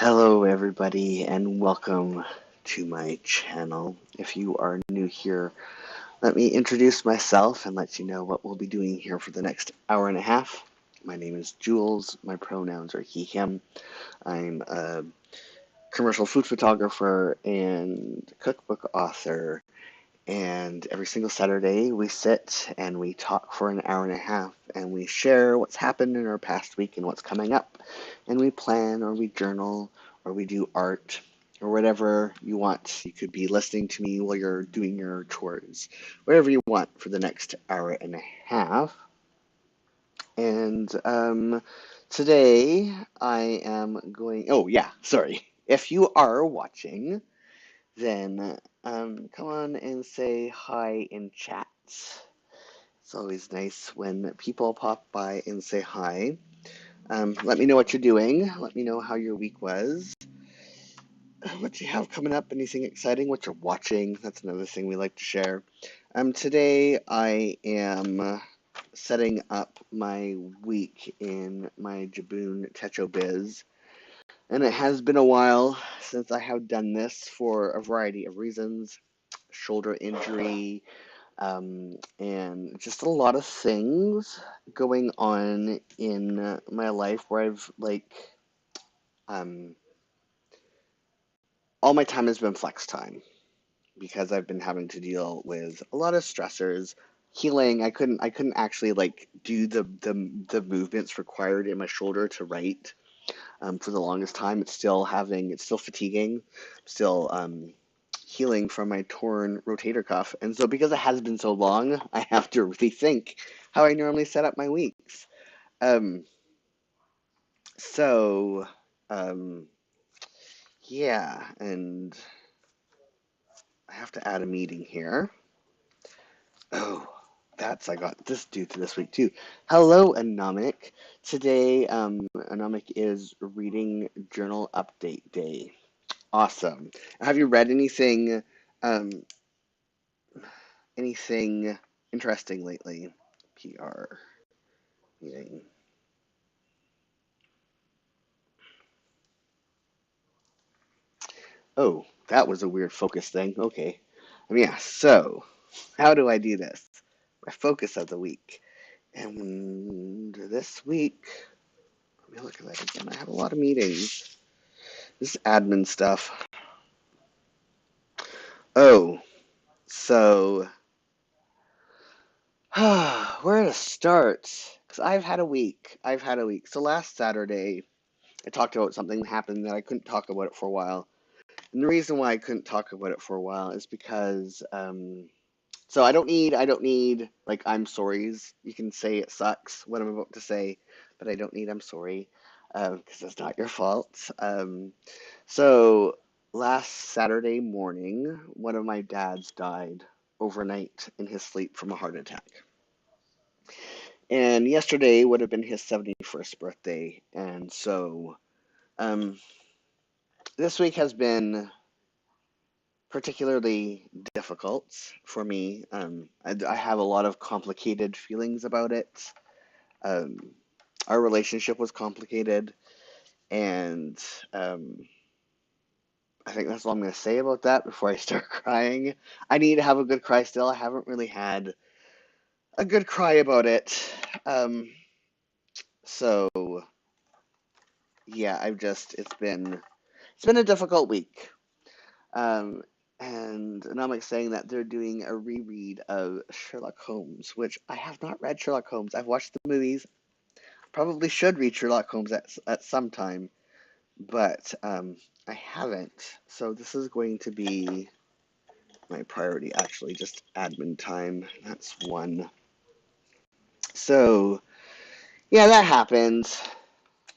Hello, everybody, and welcome to my channel. If you are new here, let me introduce myself and let you know what we'll be doing here for the next hour and a half. My name is Jules. My pronouns are he, him. I'm a commercial food photographer and cookbook author. And every single Saturday, we sit and we talk for an hour and a half and we share what's happened in our past week and what's coming up. And we plan or we journal or we do art or whatever you want. You could be listening to me while you're doing your chores, whatever you want for the next hour and a half. And today I am going, oh, yeah, sorry. If you are watching, then come on and say hi in chat. It's always nice when people pop by and say hi. Let me know what you're doing. Let me know how your week was. What you have coming up, anything exciting, what you're watching. That's another thing we like to share. Today I am setting up my week in my Jibun Techo biz. And it has been a while since I have done this for a variety of reasons. Shoulder injury, and just a lot of things going on in my life where I've um, all my time has been flex time because I've been having to deal with a lot of stressors. Healing, I couldn't actually do the movements required in my shoulder to write for the longest time. It's still fatiguing, still healing from my torn rotator cuff. And so because it has been so long, I have to rethink how I normally set up my weeks. Um, so, um, yeah, and I have to add a meeting here. Oh, I got this due to this week too. Hello, Anomic. Today, Anomic is reading journal update day. Awesome. Have you read um, anything interesting lately? PR meeting. Oh, that was a weird focus thing. Okay. Yeah, so how do I do this? My focus of the week. And this week, let me look at that again. I have a lot of meetings. This is admin stuff. Oh, so where to start? Because I've had a week. So last Saturday, I talked about something that happened that I couldn't talk about it for a while. And the reason why I couldn't talk about it for a while is because so I don't need like I'm sorry's. You can say it sucks what I'm about to say, but I don't need I'm sorry because it's not your fault. So last Saturday morning, one of my dads died overnight in his sleep from a heart attack. And yesterday would have been his 71st birthday. And so um, this week has been particularly difficult for me. I have a lot of complicated feelings about it. Um, our relationship was complicated, and um, I think that's all I'm going to say about that before I start crying. I need to have a good cry still. I haven't really had a good cry about it. Um, so yeah, it's been a difficult week. Um, and I'm saying that they're doing a reread of Sherlock Holmes, which I have not read Sherlock Holmes. I've watched the movies. Probably should read Sherlock Holmes at some time, but I haven't. So this is going to be my priority, actually, just admin time. That's one. So yeah, that happened,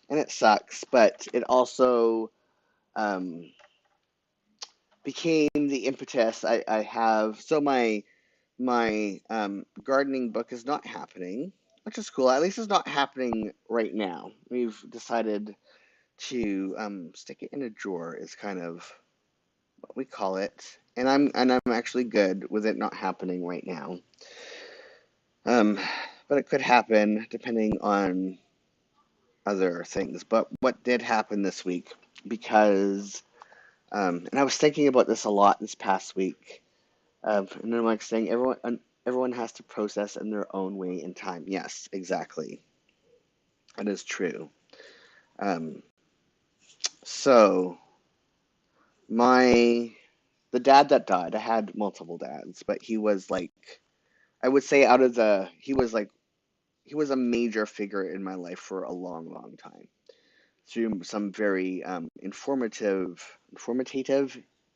and it sucks, but it also um, became the impetus I have. So my gardening book is not happening, which is cool. At least it's not happening right now. We've decided to stick it in a drawer is kind of what we call it, and I'm actually good with it not happening right now. Um, but it could happen depending on other things. But what did happen this week because and I was thinking about this a lot this past week. And then I'm like saying everyone has to process in their own way in time. Yes, exactly. That is true. Um, so my the dad that died, I had multiple dads, but he was like I would say out of the he was a major figure in my life for a long, long time through some very informative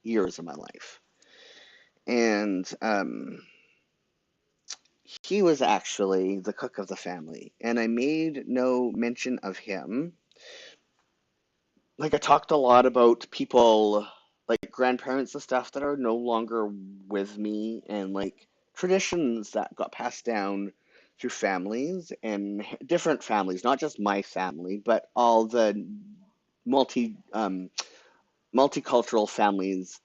years of my life. And he was actually the cook of the family, and I made no mention of him. Like, I talked a lot about people, like grandparents and stuff, that are no longer with me, and like traditions that got passed down through families and different families, not just my family, but all the multicultural families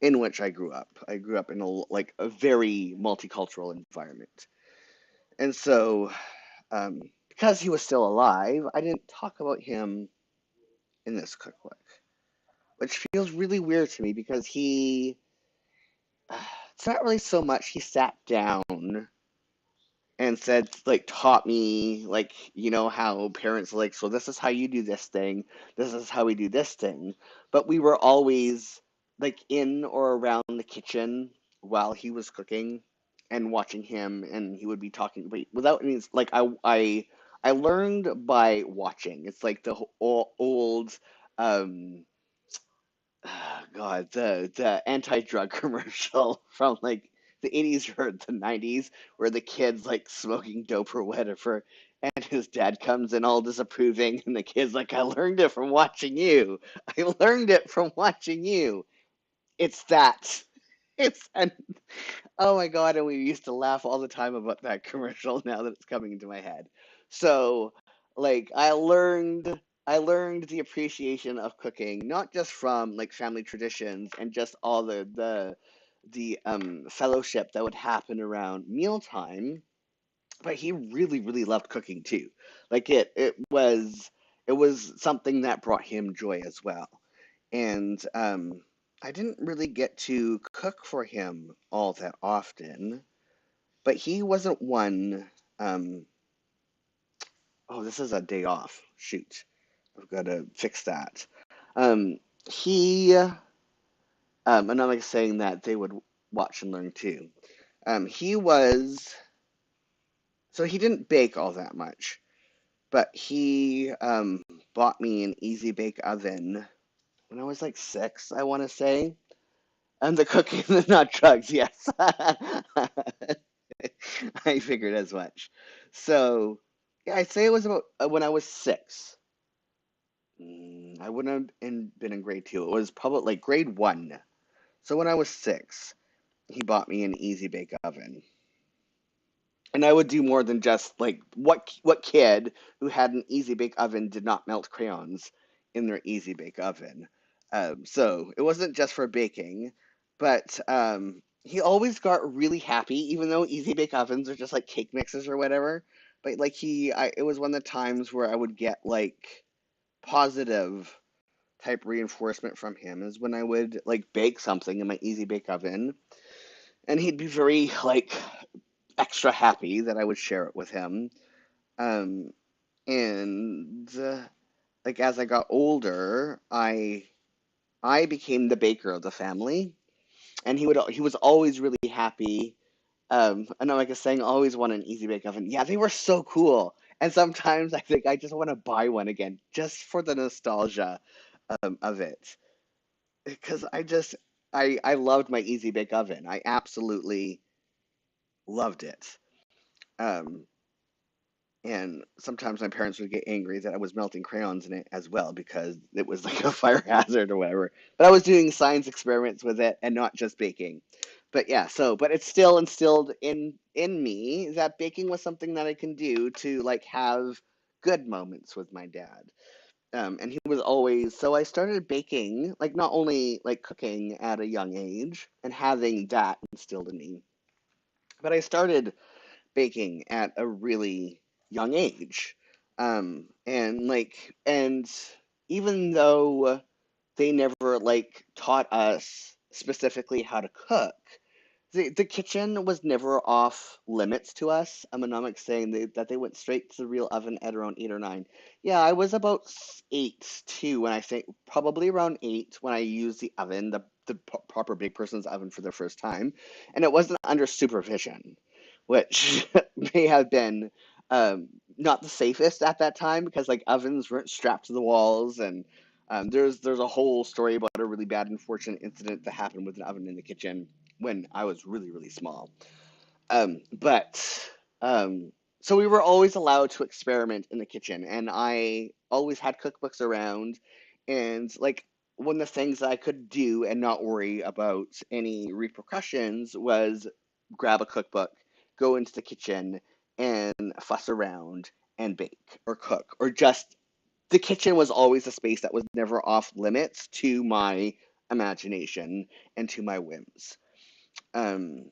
in which I grew up. I grew up in a very multicultural environment. And so, because he was still alive, I didn't talk about him in this cookbook, which feels really weird to me because it's not really so much he sat down and said, like, taught me, like, how parents are like, so this is how you do this thing, this is how we do this thing. But we were always, like, in or around the kitchen while he was cooking and watching him, and he would be talking, but without any, like, I learned by watching. It's like the old, um, God, the anti-drug commercial from like the 80s or the 90s where the kid's like smoking dope or whatever, and his dad comes in all disapproving, and the kid's like, I learned it from watching you. I learned it from watching you. It's that. And oh my God, and we used to laugh all the time about that commercial now that it's coming into my head. So, like, I learned the appreciation of cooking, not just from like family traditions and just all the fellowship that would happen around mealtime, but he really, really loved cooking too. Like it was something that brought him joy as well. And I didn't really get to cook for him all that often, but he wasn't one. Um, oh, this is a day off. Shoot, I've got to fix that. Um, and I'm like saying that they would watch and learn too. He was, so he didn't bake all that much, but he bought me an easy bake oven when I was like 6, I want to say. And the cooking, not drugs, yes. I figured as much. So, yeah, I'd say it was about when I was 6. I wouldn't have been in grade 2. It was probably like grade 1. So when I was 6, he bought me an easy bake oven. And I would do more than just like what kid who had an easy bake oven did not melt crayons in their easy bake oven. So it wasn't just for baking, but he always got really happy, even though easy bake ovens are just like cake mixes or whatever. But like it was one of the times where I would get like positive type reinforcement from him is when I would like bake something in my easy bake oven, and he'd be very like extra happy that I would share it with him. Um, and like as I got older, I became the baker of the family, and he was always really happy. And like I was saying, always want an easy bake oven. Yeah, they were so cool. And sometimes I think I just want to buy one again, just for the nostalgia of it, because I loved my easy bake oven. I absolutely loved it. Um, And sometimes my parents would get angry that I was melting crayons in it as well because it was like a fire hazard or whatever. But I was doing science experiments with it and not just baking. But yeah, but it's still instilled in me that baking was something that I can do to like have good moments with my dad. And he was always, so I started baking, like not only like cooking at a young age and having that instilled in me, but I started baking at a really young age. And even though they never like taught us specifically how to cook. The kitchen was never off limits to us. Mnemonics saying that they went straight to the real oven at around 8 or 9. Yeah, I was about 8 too when I think probably around 8 when I used the oven, the proper big person's oven for the first time, and it wasn't under supervision, which may have been not the safest at that time because like ovens weren't strapped to the walls and there's a whole story about a really bad unfortunate incident that happened with an oven in the kitchen when I was really, really small. But so we were always allowed to experiment in the kitchen, and I always had cookbooks around. And like one of the things that I could do and not worry about any repercussions was grab a cookbook, go into the kitchen, and fuss around and bake or cook, or just the kitchen was always a space that was never off limits to my imagination and to my whims. Um,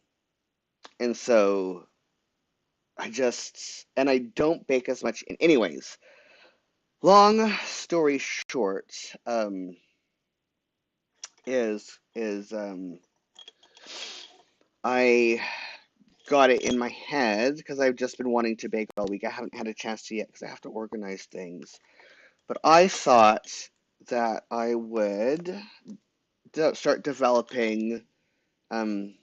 and so and I don't bake as much. Anyways, long story short, is I got it in my head because I've just been wanting to bake all week. I haven't had a chance to yet because I have to organize things. But I thought that I would start developing. Um,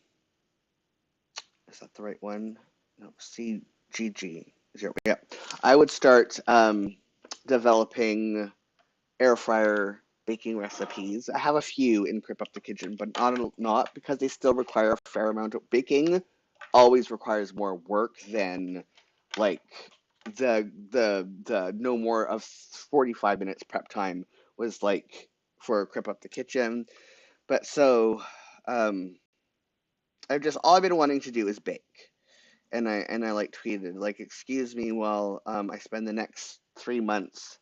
is that the right one? No, CGG. Yeah, I would start developing air fryer baking recipes. I have a few in Crip Up the Kitchen, but not because they still require a fair amount of baking. Always requires more work than like the no more of 45 minutes prep time was like for Crip Up the Kitchen. But so I've just all I've been wanting to do is bake. And I like tweeted like, excuse me while I spend the next 3 months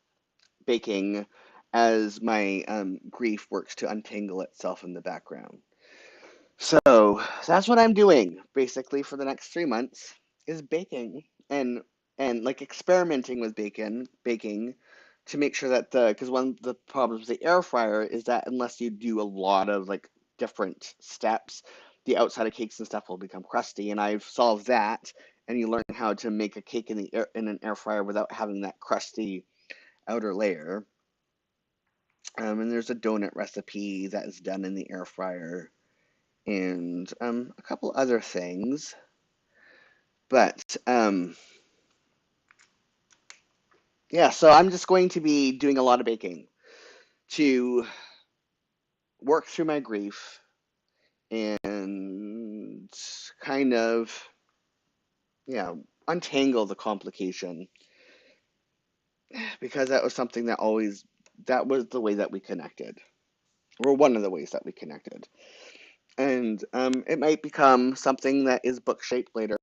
baking as my grief works to untangle itself in the background. So that's what I'm doing basically for the next 3 months is baking and like experimenting with baking to make sure that because one of the problems with the air fryer is that unless you do a lot of like different steps, the outside of cakes and stuff will become crusty. And I've solved that, and you learn how to make a cake in an air fryer without having that crusty outer layer. And there's a donut recipe that is done in the air fryer, and a couple other things. But yeah, so I'm just going to be doing a lot of baking to work through my grief and kind of, yeah, untangle the complication because that was something that was the way that we connected, or one of the ways that we connected. And it might become something that is book shaped later.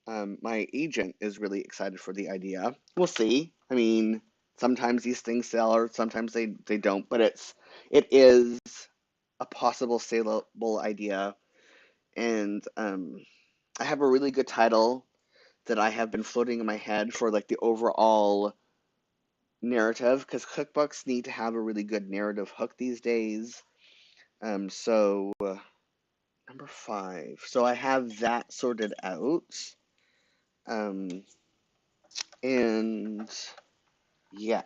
My agent is really excited for the idea. We'll see. I mean, sometimes these things sell, or sometimes they don't. But it is a possible saleable idea, and I have a really good title that I have been floating in my head for like the overall narrative because cookbooks need to have a really good narrative hook these days. So number 5. So I have that sorted out. Um, and yeah,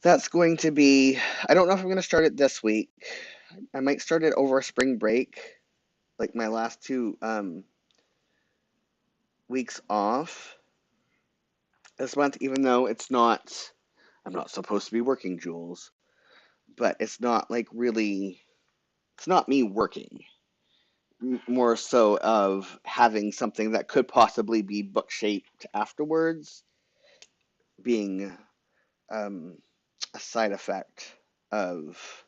that's going to be, I don't know if I'm going to start it this week. I might start it over spring break, like my last 2 weeks off this month, even though I'm not supposed to be working, Jules, but it's not like really, it's not me working. More so of having something that could possibly be book shaped afterwards being um, a side effect of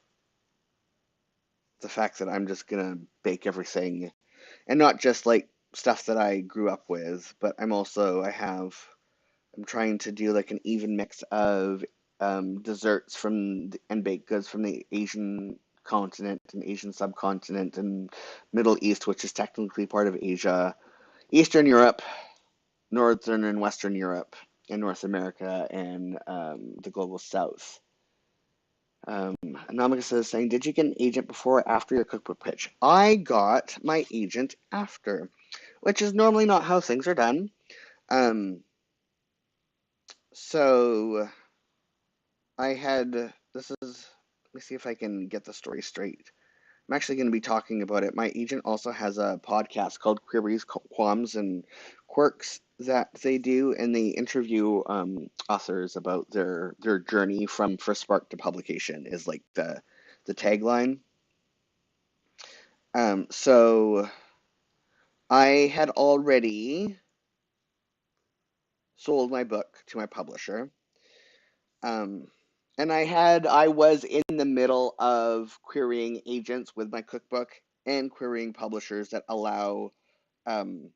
the fact that I'm just gonna bake everything and not just like stuff that I grew up with, but I'm trying to do like an even mix of desserts and baked goods from the Asian continent and Asian subcontinent and Middle East, which is technically part of Asia, Eastern Europe, Northern and Western Europe, and North America, and the global South. Anonymous is saying, did you get an agent before or after your cookbook pitch? I got my agent after, which is normally not how things are done. So I had, this is, let me see if I can get the story straight. I'm actually going to be talking about it. My agent also has a podcast called Queries, Qualms, and Quirks that they do, and they interview authors about their journey from first spark to publication is like the tagline. So I had already sold my book to my publisher. Um, and I was in the middle of querying agents with my cookbook and querying publishers um,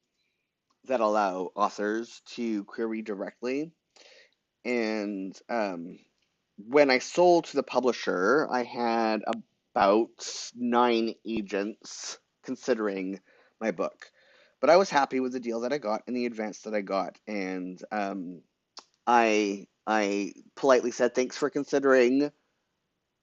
that allow authors to query directly. And when I sold to the publisher, I had about 9 agents considering my book. But I was happy with the deal that I got and the advance that I got. And I politely said thanks for considering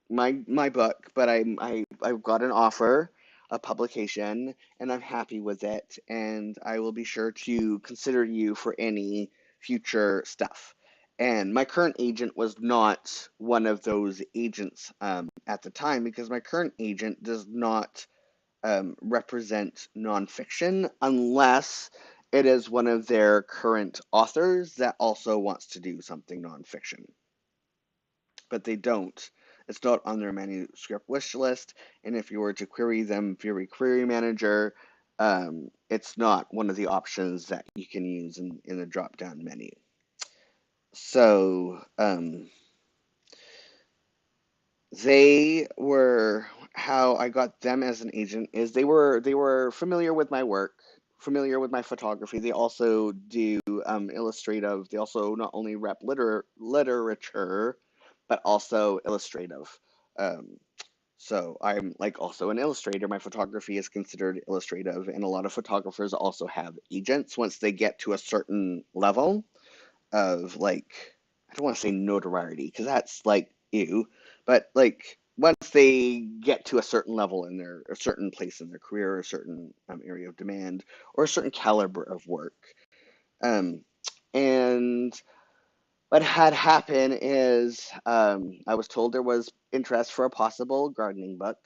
my book, but I've got an offer, a publication, and I'm happy with it, and I will be sure to consider you for any future stuff. And my current agent was not one of those agents at the time because my current agent does not represent nonfiction unless it is one of their current authors that also wants to do something nonfiction, but they don't. It's not on their manuscript wish list, and if you were to query them via Query Manager, it's not one of the options that you can use in the drop-down menu. So they were how I got them as an agent is they were familiar with my work, familiar with my photography. They also do illustrative. They also not only rep literature, but also illustrative. Um, so I'm like also an illustrator. My photography is considered illustrative, and a lot of photographers also have agents once they get to a certain level of like, I don't want to say notoriety because that's like ew, but like once they get to a certain level in a certain place in their career, a certain area of demand, or a certain caliber of work. Um, and what had happened is I was told there was interest for a possible gardening book.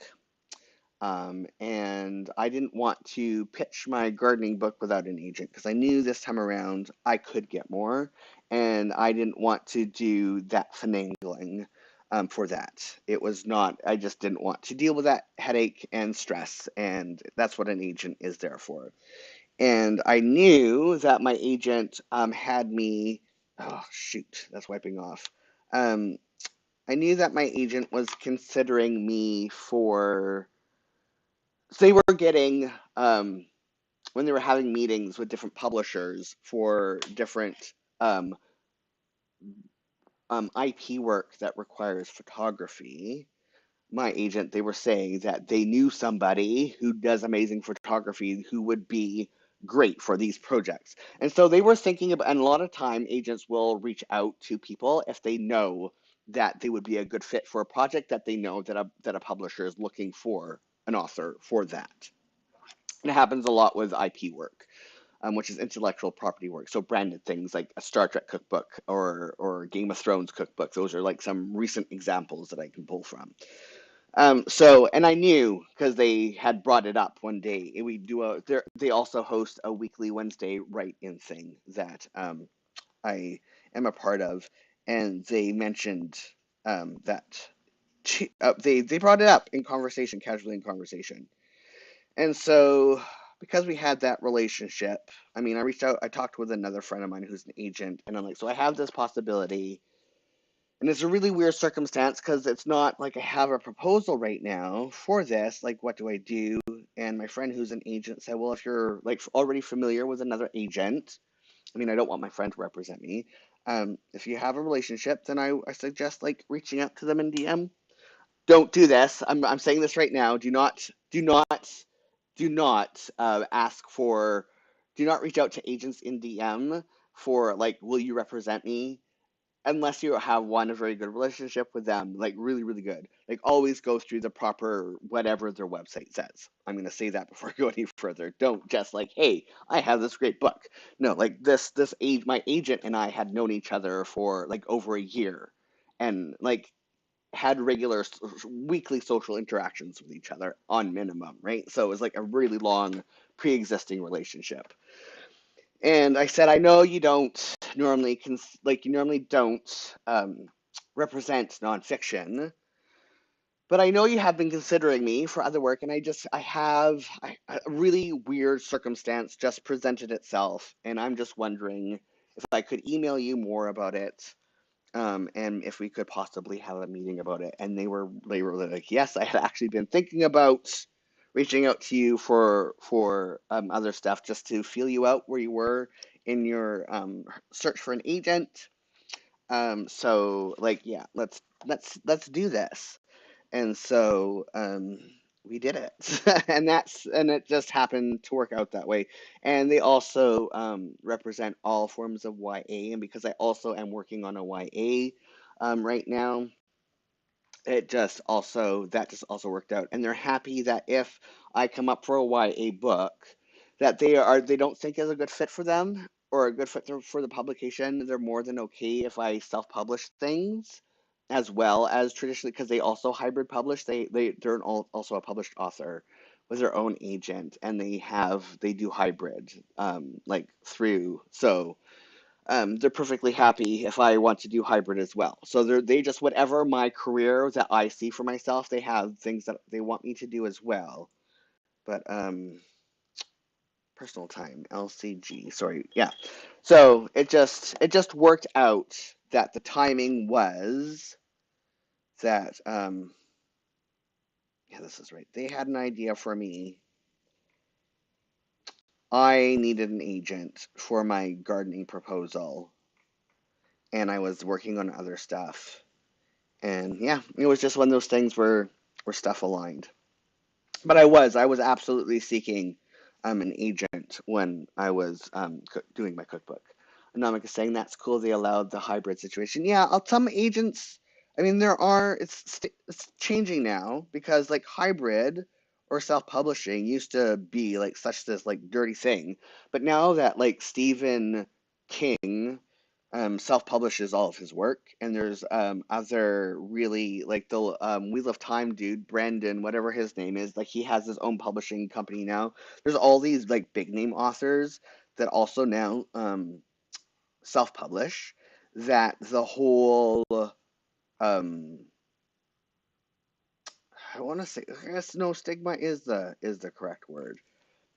And I didn't want to pitch my gardening book without an agent because I knew this time around I could get more, and I didn't want to do that finagling for that. It was not, I just didn't want to deal with that headache and stress, and that's what an agent is there for. And I knew that my agent had me, oh shoot, that's wiping off. Um, I knew that my agent was considering me for so they were getting when they were having meetings with different publishers for different um, IP work that requires photography. My agent, they were saying that they knew somebody who does amazing photography who would be great for these projects. And so they were thinking about, and a lot of time agents will reach out to people if they know that they would be a good fit for a project that they know that a publisher is looking for an author for that. And it happens a lot with IP work, which is intellectual property work. So branded things like a Star Trek cookbook or Game of Thrones cookbook. Those are like some recent examples that I can pull from. And I knew because they had brought it up one day. We do they also host a weekly Wednesday write-in thing that I am a part of, and they mentioned that they brought it up in conversation, casually in conversation. And so, because we had that relationship, I mean, I reached out, I talked with another friend of mine who's an agent, and I'm like, so I have this possibility. And it's a really weird circumstance because it's not like I have a proposal right now for this. Like, what do I do? And my friend who's an agent said, well, if you're like already familiar with another agent, I mean, I don't want my friend to represent me. If you have a relationship, then I suggest like reaching out to them in DM. Don't do this. I'm saying this right now. Do not ask for. Do not reach out to agents in DM for like, will you represent me? unless you have one a very good relationship with them, like really, really good, like always go through the proper whatever their website says. I'm going to say that before I go any further. Don't just like, hey, I have this great book. No, like this age, my agent and I had known each other for like over a year, and like had regular weekly social interactions with each other on minimum, right? So it was like a really long pre-existing relationship. And I said, I know you don't normally like you normally don't represent nonfiction, but I know you have been considering me for other work, and a really weird circumstance just presented itself, and I'm just wondering if I could email you more about it, and if we could possibly have a meeting about it. And they were like, yes, I had actually been thinking about reaching out to you for other stuff just to feel you out where you were in your search for an agent. So like, yeah, let's do this. And so we did it, and it just happened to work out that way. And they also represent all forms of YA, and because I also am working on a YA right now, that just also worked out. And they're happy that if I come up for a YA book that they don't think is a good fit for them or a good fit for the publication, they're more than okay if I self-publish things as well as traditionally, because they also hybrid publish. Also a published author with their own agent, and they do hybrid like through so they're perfectly happy if I want to do hybrid as well. So they just, whatever my career that I see for myself, they have things that they want me to do as well. But personal time, LCG, sorry, yeah. So it just worked out that the timing was that yeah, this is right. They had an idea for me. I needed an agent for my gardening proposal, and I was working on other stuff. And yeah, it was just one of those things where stuff aligned. But I was absolutely seeking an agent when I was doing my cookbook. Anomik is saying that's cool. They allowed the hybrid situation. Yeah, some agents. I mean, it's changing now because like hybrid or self-publishing used to be like such this like dirty thing, but now that like Stephen King self-publishes all of his work, and there's other really like the Wheel of Time dude, Brandon, whatever his name is, like he has his own publishing company now. There's all these like big name authors that also now self-publish. That the whole um I want to say, I guess no, stigma is the correct word,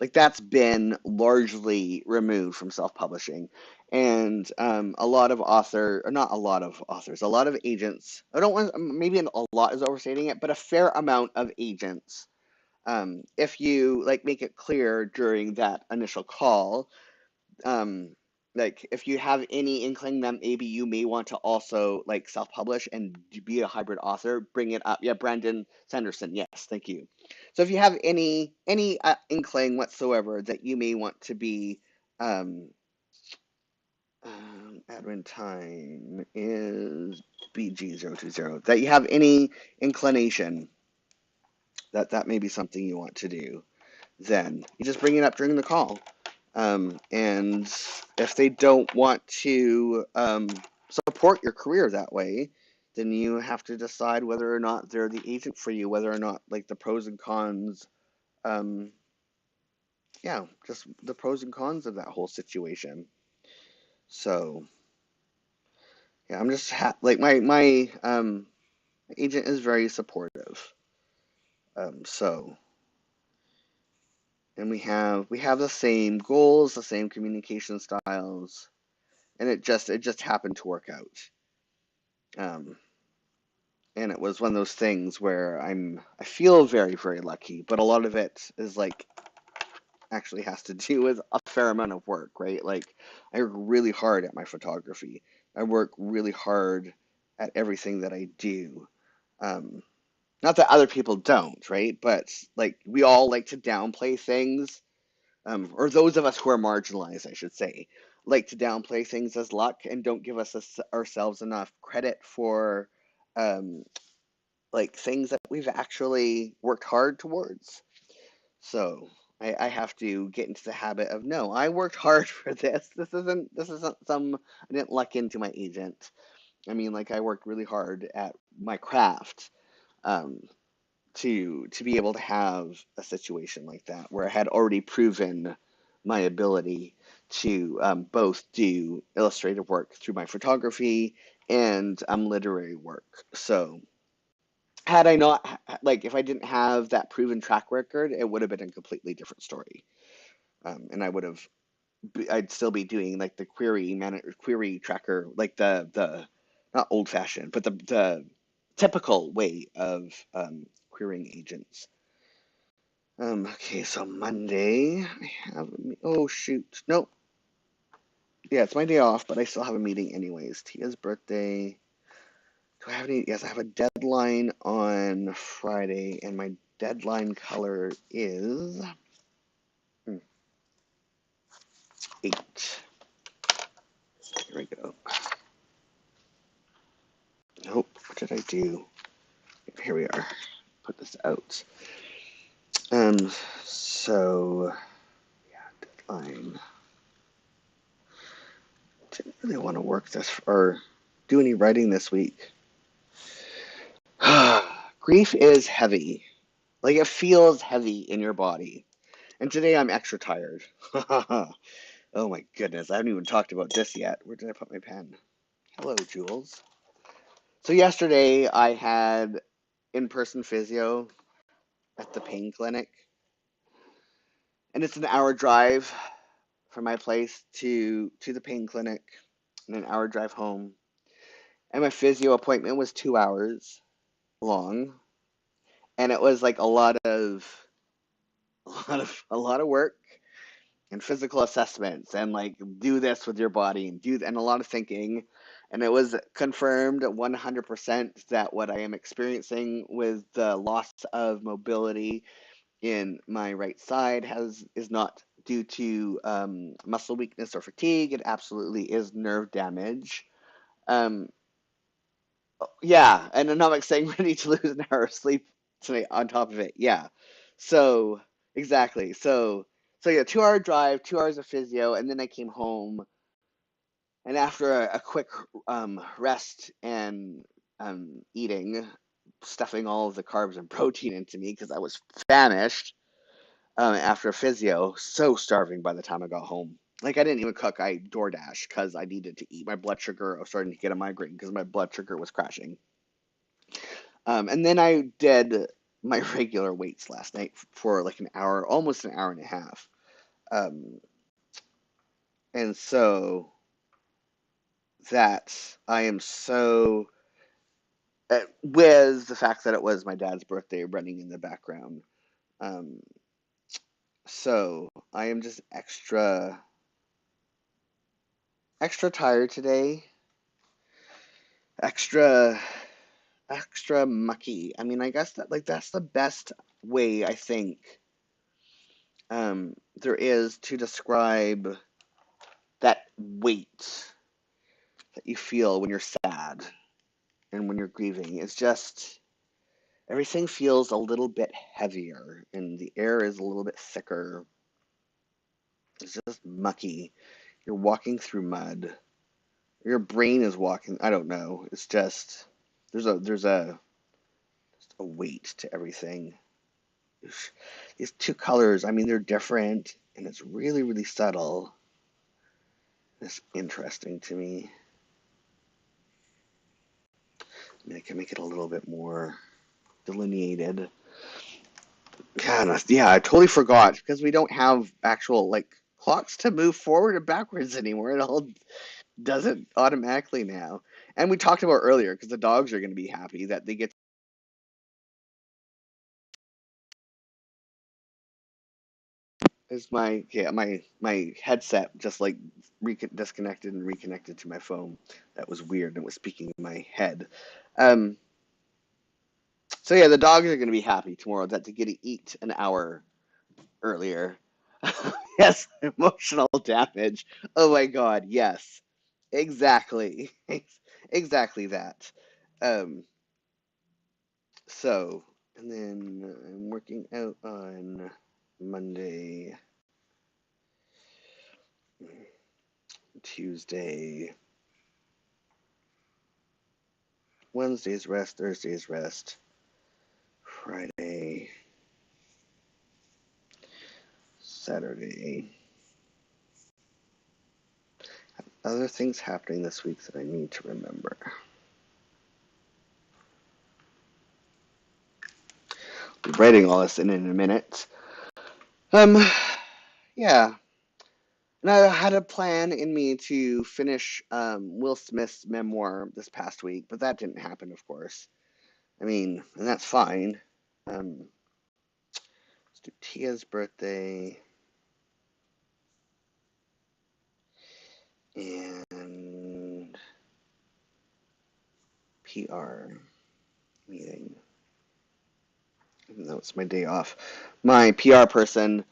like that's been largely removed from self-publishing. And a lot of author or not a lot of authors, a lot of agents, I don't want, maybe a lot is overstating it, but a fair amount of agents, if you like make it clear during that initial call, um, like if you have any inkling that maybe you may want to also like self-publish and be a hybrid author, bring it up. Yeah, Brandon Sanderson. Yes, thank you. So if you have any inkling whatsoever that you may want to be, um, admin time is BG020, that you have any inclination that that may be something you want to do, then you just bring it up during the call. And if they don't want to support your career that way, then you have to decide whether or not they're the agent for you, whether or not like the pros and cons, um, yeah, just the pros and cons of that whole situation. So yeah, I'm just like my agent is very supportive. So and we have the same goals, the same communication styles, and it just happened to work out. Um, and it was one of those things where I feel very, very lucky, but a lot of it is like actually has to do with a fair amount of work, right? Like I work really hard at my photography. I work really hard at everything that I do. Um, Not that other people don't, right? But like we all like to downplay things, or those of us who are marginalized, I should say. like to downplay things as luck and don't give ourselves enough credit for um, like things that we've actually worked hard towards. So I have to get into the habit of no, I worked hard for this. This isn't some I didn't luck into my agent. I mean, like I worked really hard at my craft um, to be able to have a situation like that where I had already proven my ability to both do illustrative work through my photography and literary work. So had I not like if I didn't have that proven track record, it would have been a completely different story. And I'd still be doing like the query tracker, like the not old fashioned, but the typical way of querying agents. Okay, so Monday I have oh shoot. Nope. Yeah, it's my day off, but I still have a meeting anyways. Tia's birthday. Do I have any? Yes, I have a deadline on Friday, and my deadline color is 8. Here we go. Nope. What did I do? Here we are. Put this out. Um, so yeah, deadline. Didn't really want to work this or do any writing this week. Grief is heavy. Like it feels heavy in your body. And today I'm extra tired. Oh my goodness, I haven't even talked about this yet. Where did I put my pen? Hello, Jules. So yesterday I had in-person physio at the pain clinic, and it's an hour drive from my place to the pain clinic, and an hour drive home. And my physio appointment was 2 hours long, and it was like a lot of work and physical assessments and like do this with your body and a lot of thinking. And it was confirmed 100% that what I am experiencing with the loss of mobility in my right side is not due to muscle weakness or fatigue. It absolutely is nerve damage. Um, yeah, and I'm not saying ready to lose an hour of sleep tonight on top of it. Yeah, so exactly. So yeah, 2 hour drive, 2 hours of physio, and then I came home, and after a quick rest and eating, stuffing all of the carbs and protein into me because I was famished after physio, so starving by the time I got home. Like I didn't even cook. I DoorDash because I needed to eat. My blood sugar, I was starting to get a migraine because my blood sugar was crashing. And then I did my regular weights last night for like an hour, almost an hour and a half. Um, and so that I am so with the fact that it was my dad's birthday running in the background. Um, so I am just extra tired today, extra extra mucky. I mean, I guess that's the best way I think there is to describe that weight that you feel when you're sad and when you're grieving. It's just everything feels a little bit heavier and the air is a little bit thicker. It's just mucky. You're walking through mud. Your brain is walking. I don't know. It's just there's a weight to everything. These two colors, I mean, they're different and it's really, really subtle. It's interesting to me. I mean, I can make it a little bit more delineated. God, yeah, I totally forgot because we don't have actual like clocks to move forward and backwards anymore. It all does it automatically now. And we talked about earlier because the dogs are going to be happy that they get is my headset just like disconnected and reconnected to my phone. That was weird. It was speaking in my head. Um, so yeah, the dogs are going to be happy tomorrow that they get to eat an hour earlier. Yes, emotional damage. Oh my God, yes. Exactly. Exactly that. Um, so, and then I'm working out on Monday, Tuesday, Wednesday's rest, Thursday's rest, Friday, Saturday. Other things happening this week that I need to remember. I'll be writing all this in a minute. Um, yeah. And I had a plan in me to finish Will Smith's memoir this past week, but that didn't happen, of course. I mean, and that's fine. Let's do Tia's birthday and PR meeting. Even though it's my day off. My PR person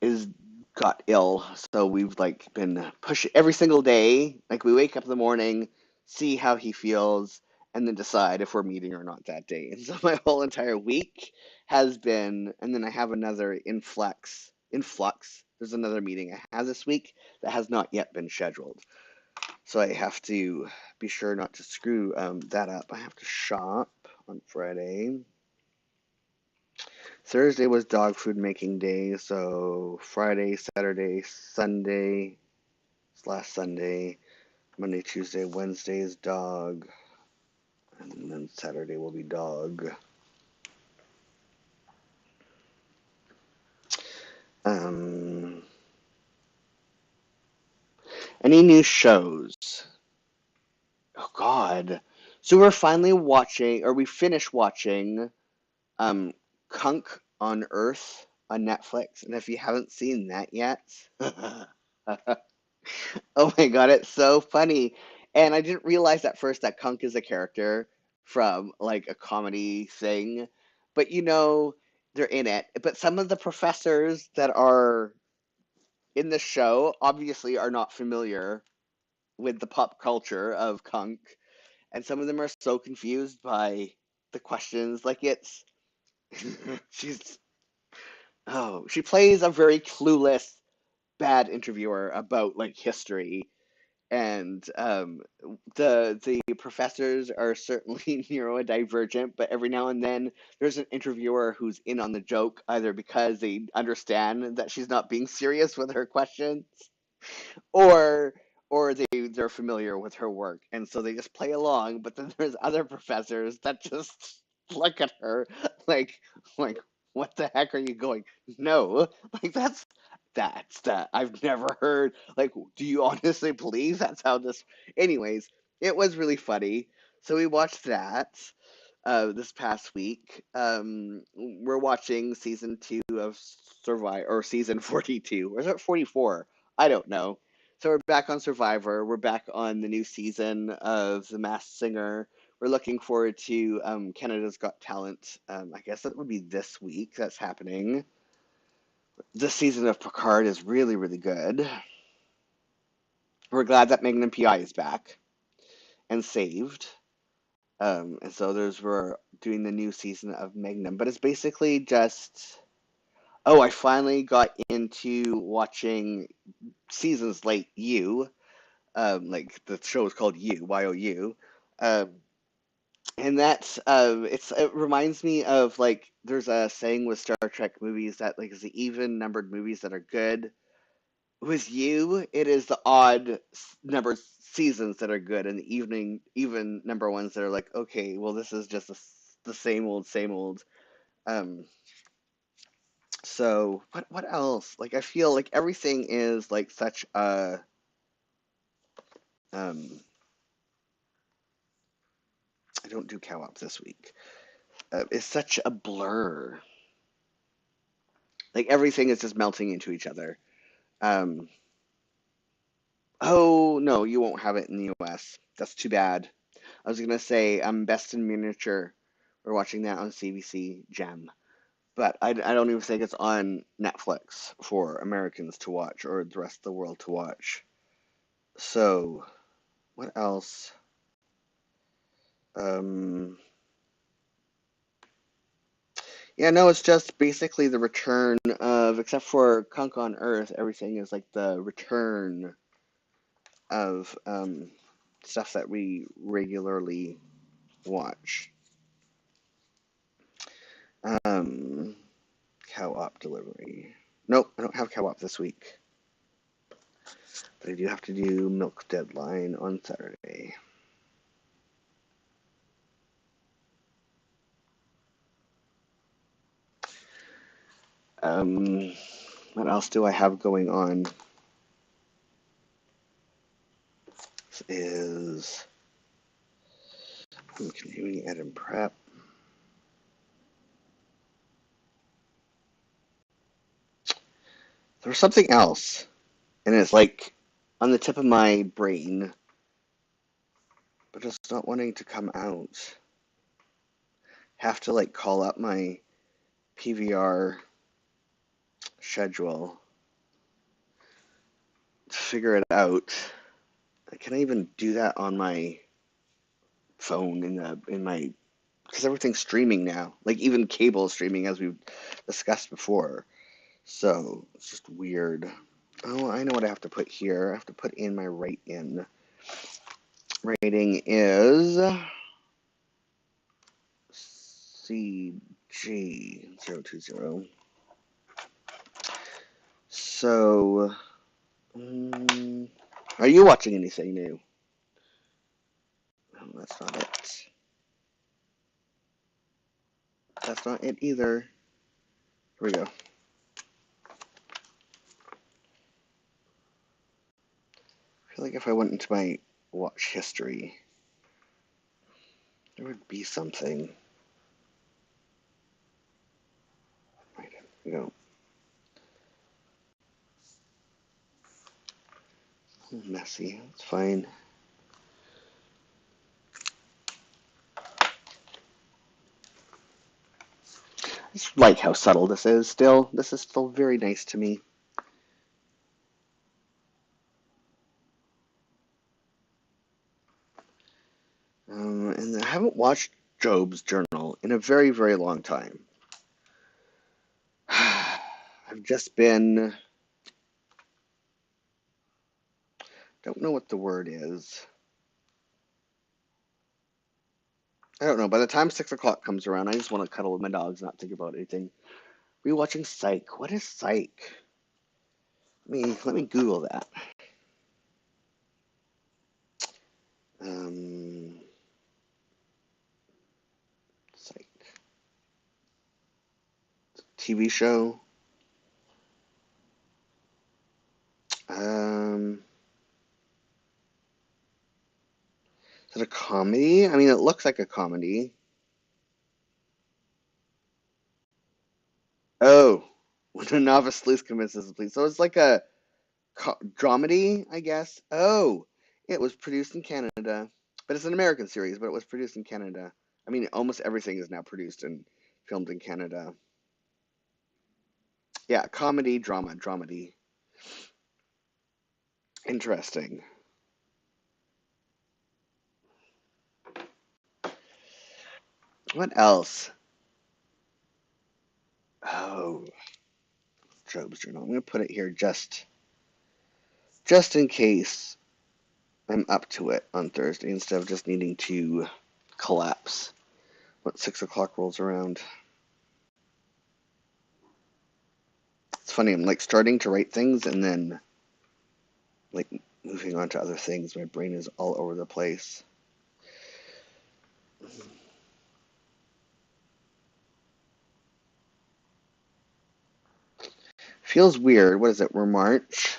is got ill, so we've like been pushing every single day. Like we wake up in the morning, see how he feels, and then decide if we're meeting or not that day. And so my whole entire week has been, and then I have another influx. There's another meeting I have this week that has not yet been scheduled. So I have to be sure not to screw that up. I have to shop on Friday. Thursday was dog food making day, so Friday, Saturday, Sunday, last Sunday, Monday, Tuesday, Wednesday is dog, and then Saturday will be dog. Um, any new shows? Oh God. So we're finally watching, or we finished watching, um, Kunk on Earth on Netflix, and if you haven't seen that yet, oh my God, it's so funny. And I didn't realize at first that Kunk is a character from like a comedy thing. But they're in it. But some of the professors that are in the show obviously are not familiar with the pop culture of Kunk. And some of them are so confused by the questions. Like she's, oh, she plays a very clueless, bad interviewer about like history, and the professors are certainly neurodivergent, but every now and then there's an interviewer who's in on the joke, either because they understand that she's not being serious with her questions, or they're familiar with her work, and so they just play along. But then there's other professors that just look at her like like what the heck are you going? No, like that's that I've never heard. Like, do you honestly believe that's how this? Anyways, it was really funny. So we watched that this past week. We're watching season 2 of Survivor, or season 42, or is it 44? I don't know. So we're back on Survivor. We're back on the new season of The Masked Singer. We're looking forward to Canada's Got Talent. I guess that would be this week. That's happening. This season of Picard is really, really good. We're glad that Magnum PI is back and saved. And so we're doing the new season of Magnum, but it's basically just. Oh, I finally got into watching seasons like You. Like the show is called You, YOU. Um, and that's it reminds me of, like, there's a saying with Star Trek movies that like is the even numbered movies that are good. With You, it is the odd number seasons that are good, and the even number ones that are like, okay, well, this is just the same old, same old. Um, so what else? Like, I feel like everything is like such a um. I don't do co-op this week. It's such a blur. Like everything is just melting into each other. Um. Oh no, you won't have it in the U.S. That's too bad. I was gonna say Best in Miniature. We're watching that on CBC Gem. But I don't even think it's on Netflix for Americans to watch or the rest of the world to watch. So, what else? Um, yeah, no, it's just basically the return of, except for Kunk on Earth, everything is like the return of stuff that we regularly watch. Um, Co-op delivery. Nope, I don't have co-op this week. But I do have to do Milk Deadline on Saturday. Um, what else do I have going on? This is I'm continuing ed and prep. There was something else, and it's like on the tip of my brain, but it's not wanting to come out. Have to like call up my PVR schedule to figure it out. Can I even do that on my phone in my because everything's streaming now, like even cable streaming as we've discussed before. So it's just weird. Oh, I know what I have to put here. I have to put in my write-in. Rating is CG020. So, are you watching anything new? Oh, that's not it. That's not it either. Here we go. I feel like if I went into my watch history, there would be something. Right, here we go. Messy. It's fine. I just like how subtle this is still. This is still very nice to me. And I haven't watched Job's journal in a very, very long time. I've just been, don't know what the word is. I don't know. By the time 6 o'clock comes around, I just want to cuddle with my dogs, and not think about anything. Rewatching Psych. What is Psych? Let me Google that. Um, Psych. TV show. Um, is it a comedy? I mean, it looks like a comedy. Oh, when a novice sleuth convinces the police. So it's like a dramedy, I guess. Oh, it was produced in Canada, but it's an American series, but it was produced in Canada. I mean, almost everything is now produced and filmed in Canada. Yeah, comedy, drama, dramedy. Interesting. What else? Oh, Job's Journal. I'm gonna put it here just in case I'm up to it on Thursday instead of just needing to collapse when 6 o'clock rolls around. It's funny, I'm like starting to write things and then like moving on to other things. My brain is all over the place. Feels weird. What is it? We're March.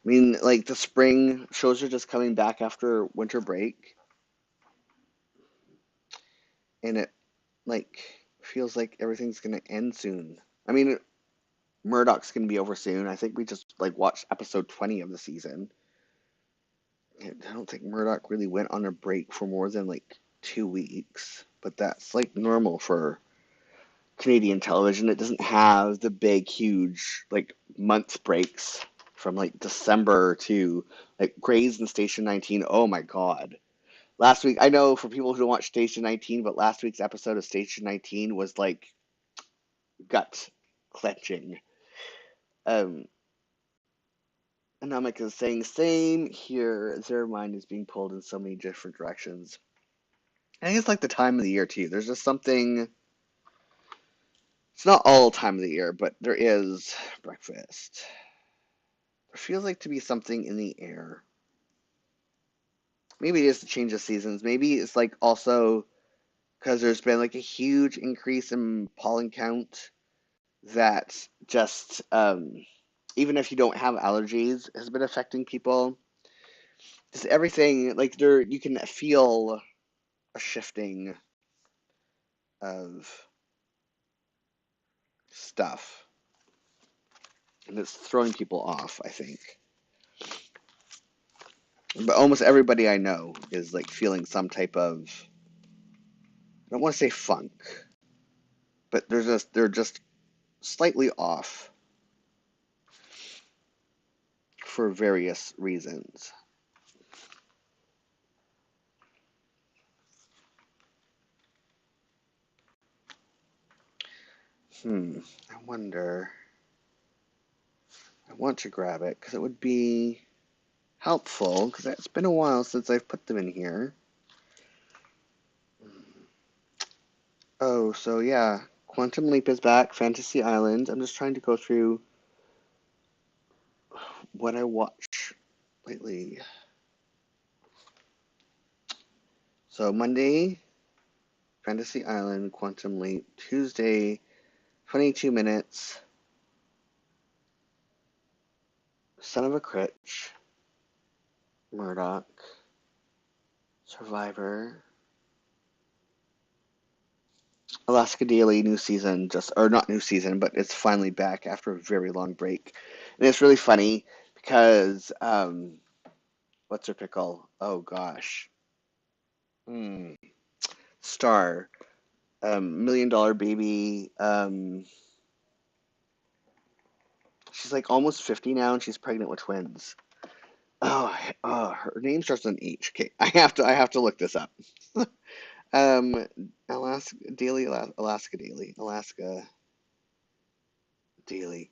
I mean, like the spring shows are just coming back after winter break, and it like feels like everything's gonna end soon. I mean, Murdoch's gonna be over soon. I think we just like watched episode 20 of the season. I don't think Murdoch really went on a break for more than like 2 weeks, but that's like normal for Canadian television. It doesn't have the big, huge, like, month breaks from like December to like Grey's and Station 19. Oh my God. Last week, I know for people who don't watch Station 19, but last week's episode of Station 19 was like gut clenching. Um, and Namek is saying, same here. Their mind is being pulled in so many different directions. I think it's like the time of the year too. There's just something. It's not all time of the year, but there is breakfast. It feels like to be something in the air. Maybe it is the change of seasons. Maybe it's like also because there's been like a huge increase in pollen count that just even if you don't have allergies has been affecting people. Just everything like there you can feel a shifting of stuff, and it's throwing people off, I think. But almost everybody I know is like feeling some type of, I don't want to say funk, but they're just slightly off for various reasons. I wonder. I want to grab it because it would be helpful because it's been a while since I've put them in here. Oh, so yeah, Quantum Leap is back, Fantasy Island. I'm just trying to go through what I watch lately. So Monday, Fantasy Island, Quantum Leap. Tuesday, 22 Minutes, Son of a Critch, Murdoch, Survivor, Alaska Daily new season, just or not new season, but it's finally back after a very long break. And it's really funny because what's her pickle? Oh gosh. Hmm. Star. Million Dollar Baby. She's like almost 50 now and she's pregnant with twins. Her name starts on H. Okay, I have to look this up. Um, Alaska Daily.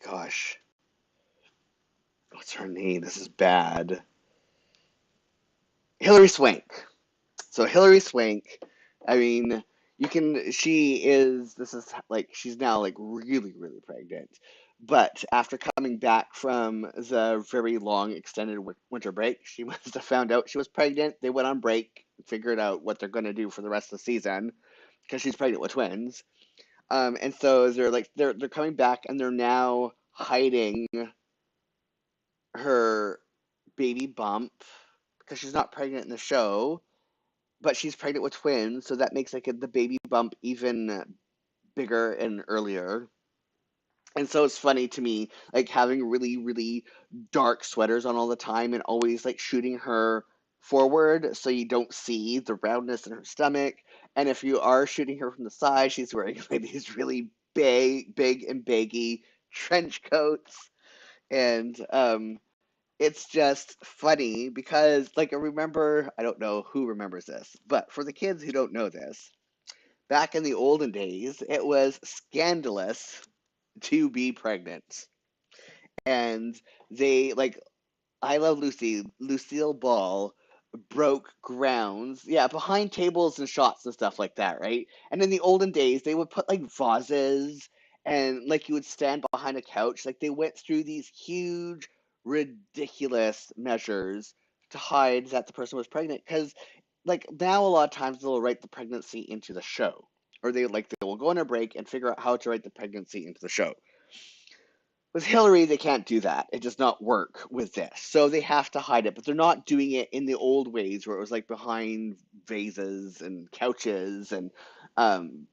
Gosh, what's her name? This is bad. Hillary Swank. So Hillary Swank, I mean, she is, this is like, she's now like really, really pregnant. But after coming back from the very long extended winter break, she must have found out she was pregnant. They went on break, figured out what they're going to do for the rest of the season because she's pregnant with twins. And so they're coming back and they're now hiding her baby bump because she's not pregnant in the show, but she's pregnant with twins, so that makes like the baby bump even bigger and earlier. And so it's funny to me, like having really, really dark sweaters on all the time and always like shooting her forward so you don't see the roundness in her stomach. And if you are shooting her from the side, she's wearing like these really big and baggy trench coats. And it's just funny because like I remember, I don't know who remembers this, but for the kids who don't know this, back in the olden days, it was scandalous to be pregnant. And they like I Love Lucy, Lucille Ball broke grounds, yeah, behind tables and shots and stuff like that, right? And in the olden days, they would put like vases and like you would stand behind a couch. Like they went through these huge, ridiculous measures to hide that the person was pregnant. Because like now, a lot of times they'll write the pregnancy into the show, or they will go on a break and figure out how to write the pregnancy into the show. With Hillary, they can't do that. It does not work with this. So they have to hide it, but they're not doing it in the old ways where it was like behind vases and couches and um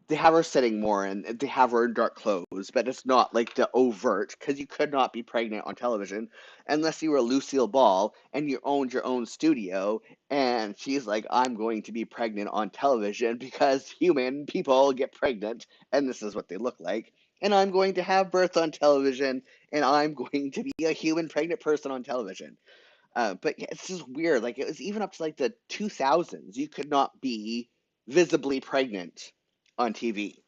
they have her sitting more and they have her in dark clothes, but it's not like the overt because you could not be pregnant on television unless you were Lucille Ball and you owned your own studio. And she's like, I'm going to be pregnant on television because human people get pregnant and this is what they look like. And I'm going to have birth on television and I'm going to be a human pregnant person on television. But yeah, it's just weird. Like it was even up to like the 2000s, you could not be visibly pregnant on TV.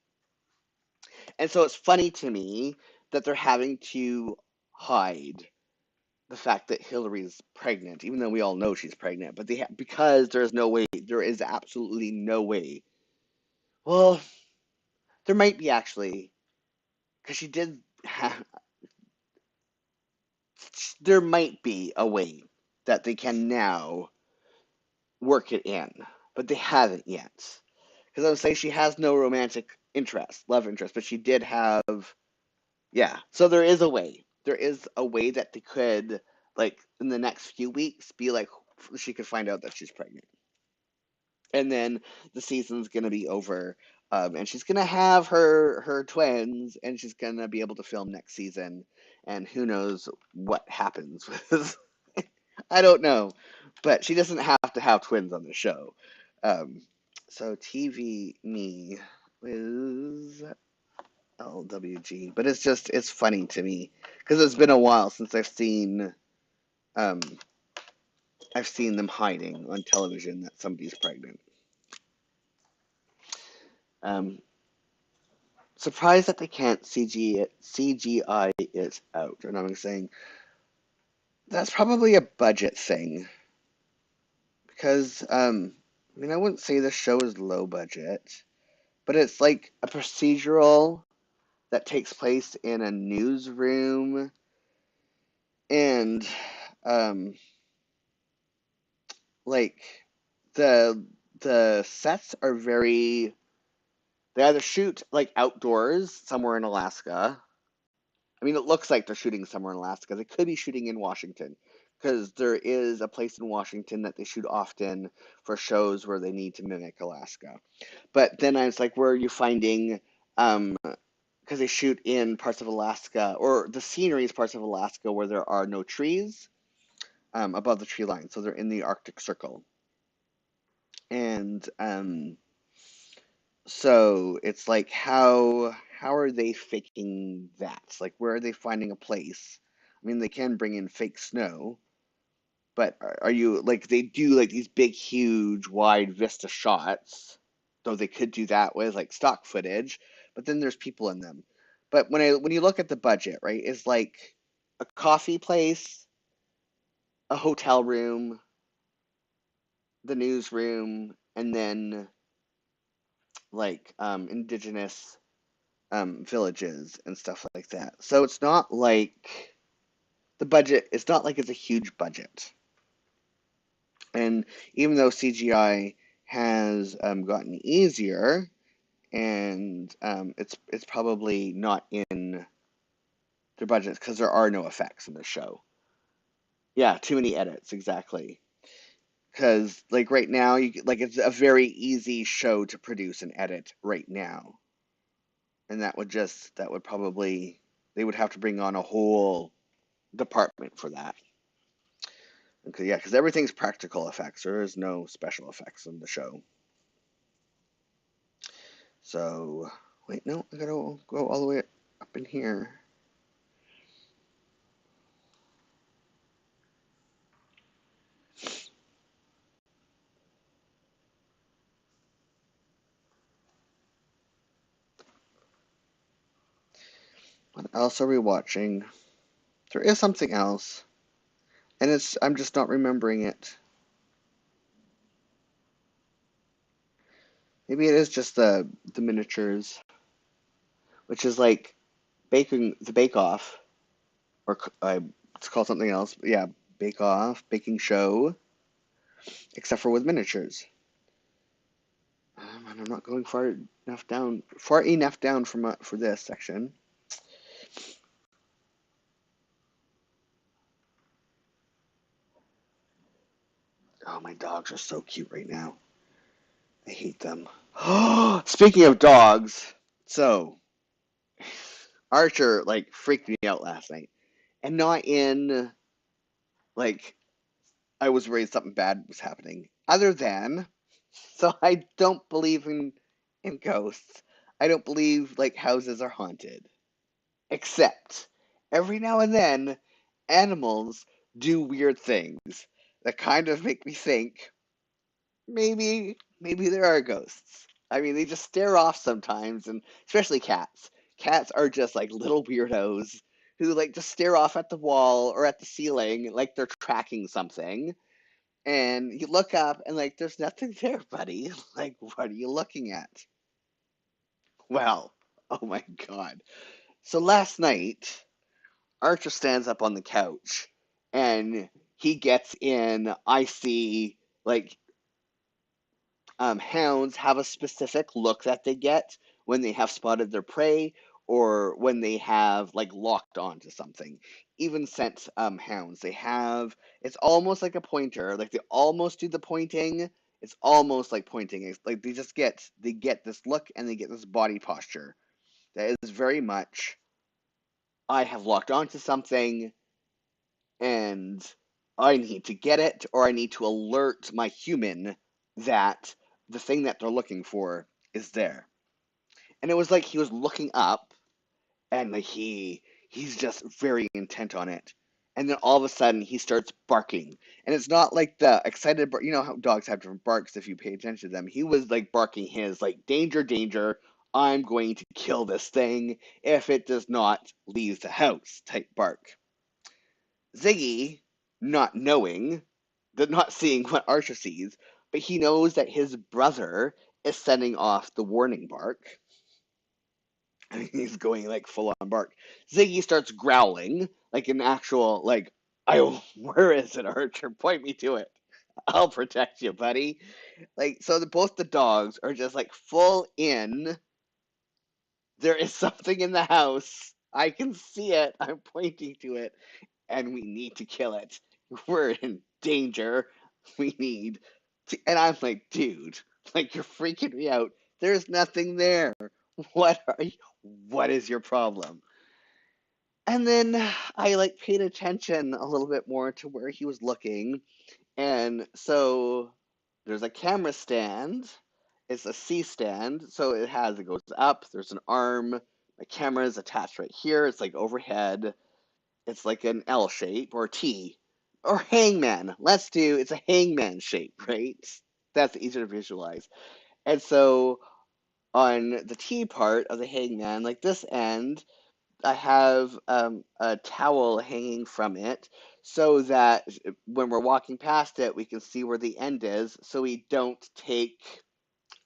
And so it's funny to me that they're having to hide the fact that Hillary's pregnant, even though we all know she's pregnant. But because there's no way, there is absolutely no way. Well, there might be actually, because she did. There might be a way that they can now work it in, but they haven't yet. Because I would say she has no romantic interest, love interest, but she did have, yeah. So there is a way. There is a way that they could, like, in the next few weeks, be like, she could find out that she's pregnant. And then the season's gonna be over, and she's gonna have her twins, and she's gonna be able to film next season. And who knows what happens with I don't know, but she doesn't have to have twins on the show. Um, so TV me is LWG, but it's funny to me because it's been a while since um I've seen them hiding on television that somebody's pregnant. Um, Surprised that they can't CGI it out, and I'm saying that's probably a budget thing because I mean I wouldn't say the show is low budget, but it's like a procedural that takes place in a newsroom, and um, like the the sets are very. They either shoot like outdoors somewhere in Alaska. I mean, it looks like they're shooting somewhere in Alaska. They could be shooting in Washington because there is a place in Washington that they shoot often for shows where they need to mimic Alaska. But then I was like, where are you finding because they shoot in parts of Alaska, or the scenery is parts of Alaska where there are no trees above the tree line, so they're in the Arctic Circle, and so it's like how are they faking that? Like, where are they finding a place? I mean, they can bring in fake snow, but are you like they do like these big, huge, wide vista shots? Though they could do that with like stock footage, but then there's people in them. But when you look at the budget, right, it's like a coffee place, a hotel room, the newsroom, and then like indigenous villages and stuff like that. So it's not like the budget. It's not like it's a huge budget. And even though CGI has gotten easier, and it's probably not in their budgets because there are no effects in the show. Yeah, too many edits, exactly. Because like right now, like it's a very easy show to produce and edit right now, and that would probably they would have to bring on a whole department for that. Okay, yeah, because everything's practical effects. There is no special effects in the show. So wait, no, I gotta go all the way up in here. What else are we watching? There is something else, and I'm just not remembering it. Maybe it is just the miniatures, which is like baking the Bake Off, or it's called something else. But yeah, Bake Off, baking show, except for with miniatures. And I'm not going far enough down for this section. Oh, my dogs are so cute right now. I hate them. Speaking of dogs, so Archer like freaked me out last night, and not in like I was worried something bad was happening. Other than, so I don't believe in ghosts. I don't believe like houses are haunted. Except every now and then, animals do weird things that kind of make me think maybe there are ghosts. I mean, they just stare off sometimes, and especially cats. Cats are just like little weirdos who like just stare off at the wall or at the ceiling like they're tracking something. And you look up and like there's nothing there, buddy. Like, what are you looking at? Well, oh my God. So last night, Archer stands up on the couch and he gets in. I see like hounds have a specific look that they get when they have spotted their prey or when they have like locked onto something. Even scent hounds, they have it's almost like a pointer, like they almost do the pointing. It's almost like pointing. It's like they get this look and they get this body posture that is very much I have locked onto something and I need to get it or I need to alert my human that the thing that they're looking for is there. And it was like he was looking up and like he's just very intent on it. And then all of a sudden he starts barking. And it's not like the excited you know how dogs have different barks if you pay attention to them. He was like barking his like danger danger, I'm going to kill this thing if it does not leave the house type bark. Ziggy, not knowing, not seeing what Archer sees, but he knows that his brother is sending off the warning bark. And he's going like full on bark. Ziggy starts growling like an actual like, I where is it, Archer? Point me to it. I'll protect you, buddy. Like so, both the dogs are just like full in. There is something in the house. I can see it. I'm pointing to it and we need to kill it. We're in danger. We need to. And I'm like, dude, like you're freaking me out. There's nothing there. What are you? What is your problem? And then I like paid attention a little bit more to where he was looking. And so there's a camera stand. It's a C stand. So it goes up. There's an arm. My camera is attached right here. It's like overhead. It's like an L shape or T or hangman. It's a hangman shape, right? That's easier to visualize. And so on the T part of the hangman, like this end, I have a towel hanging from it so that when we're walking past it, we can see where the end is so we don't take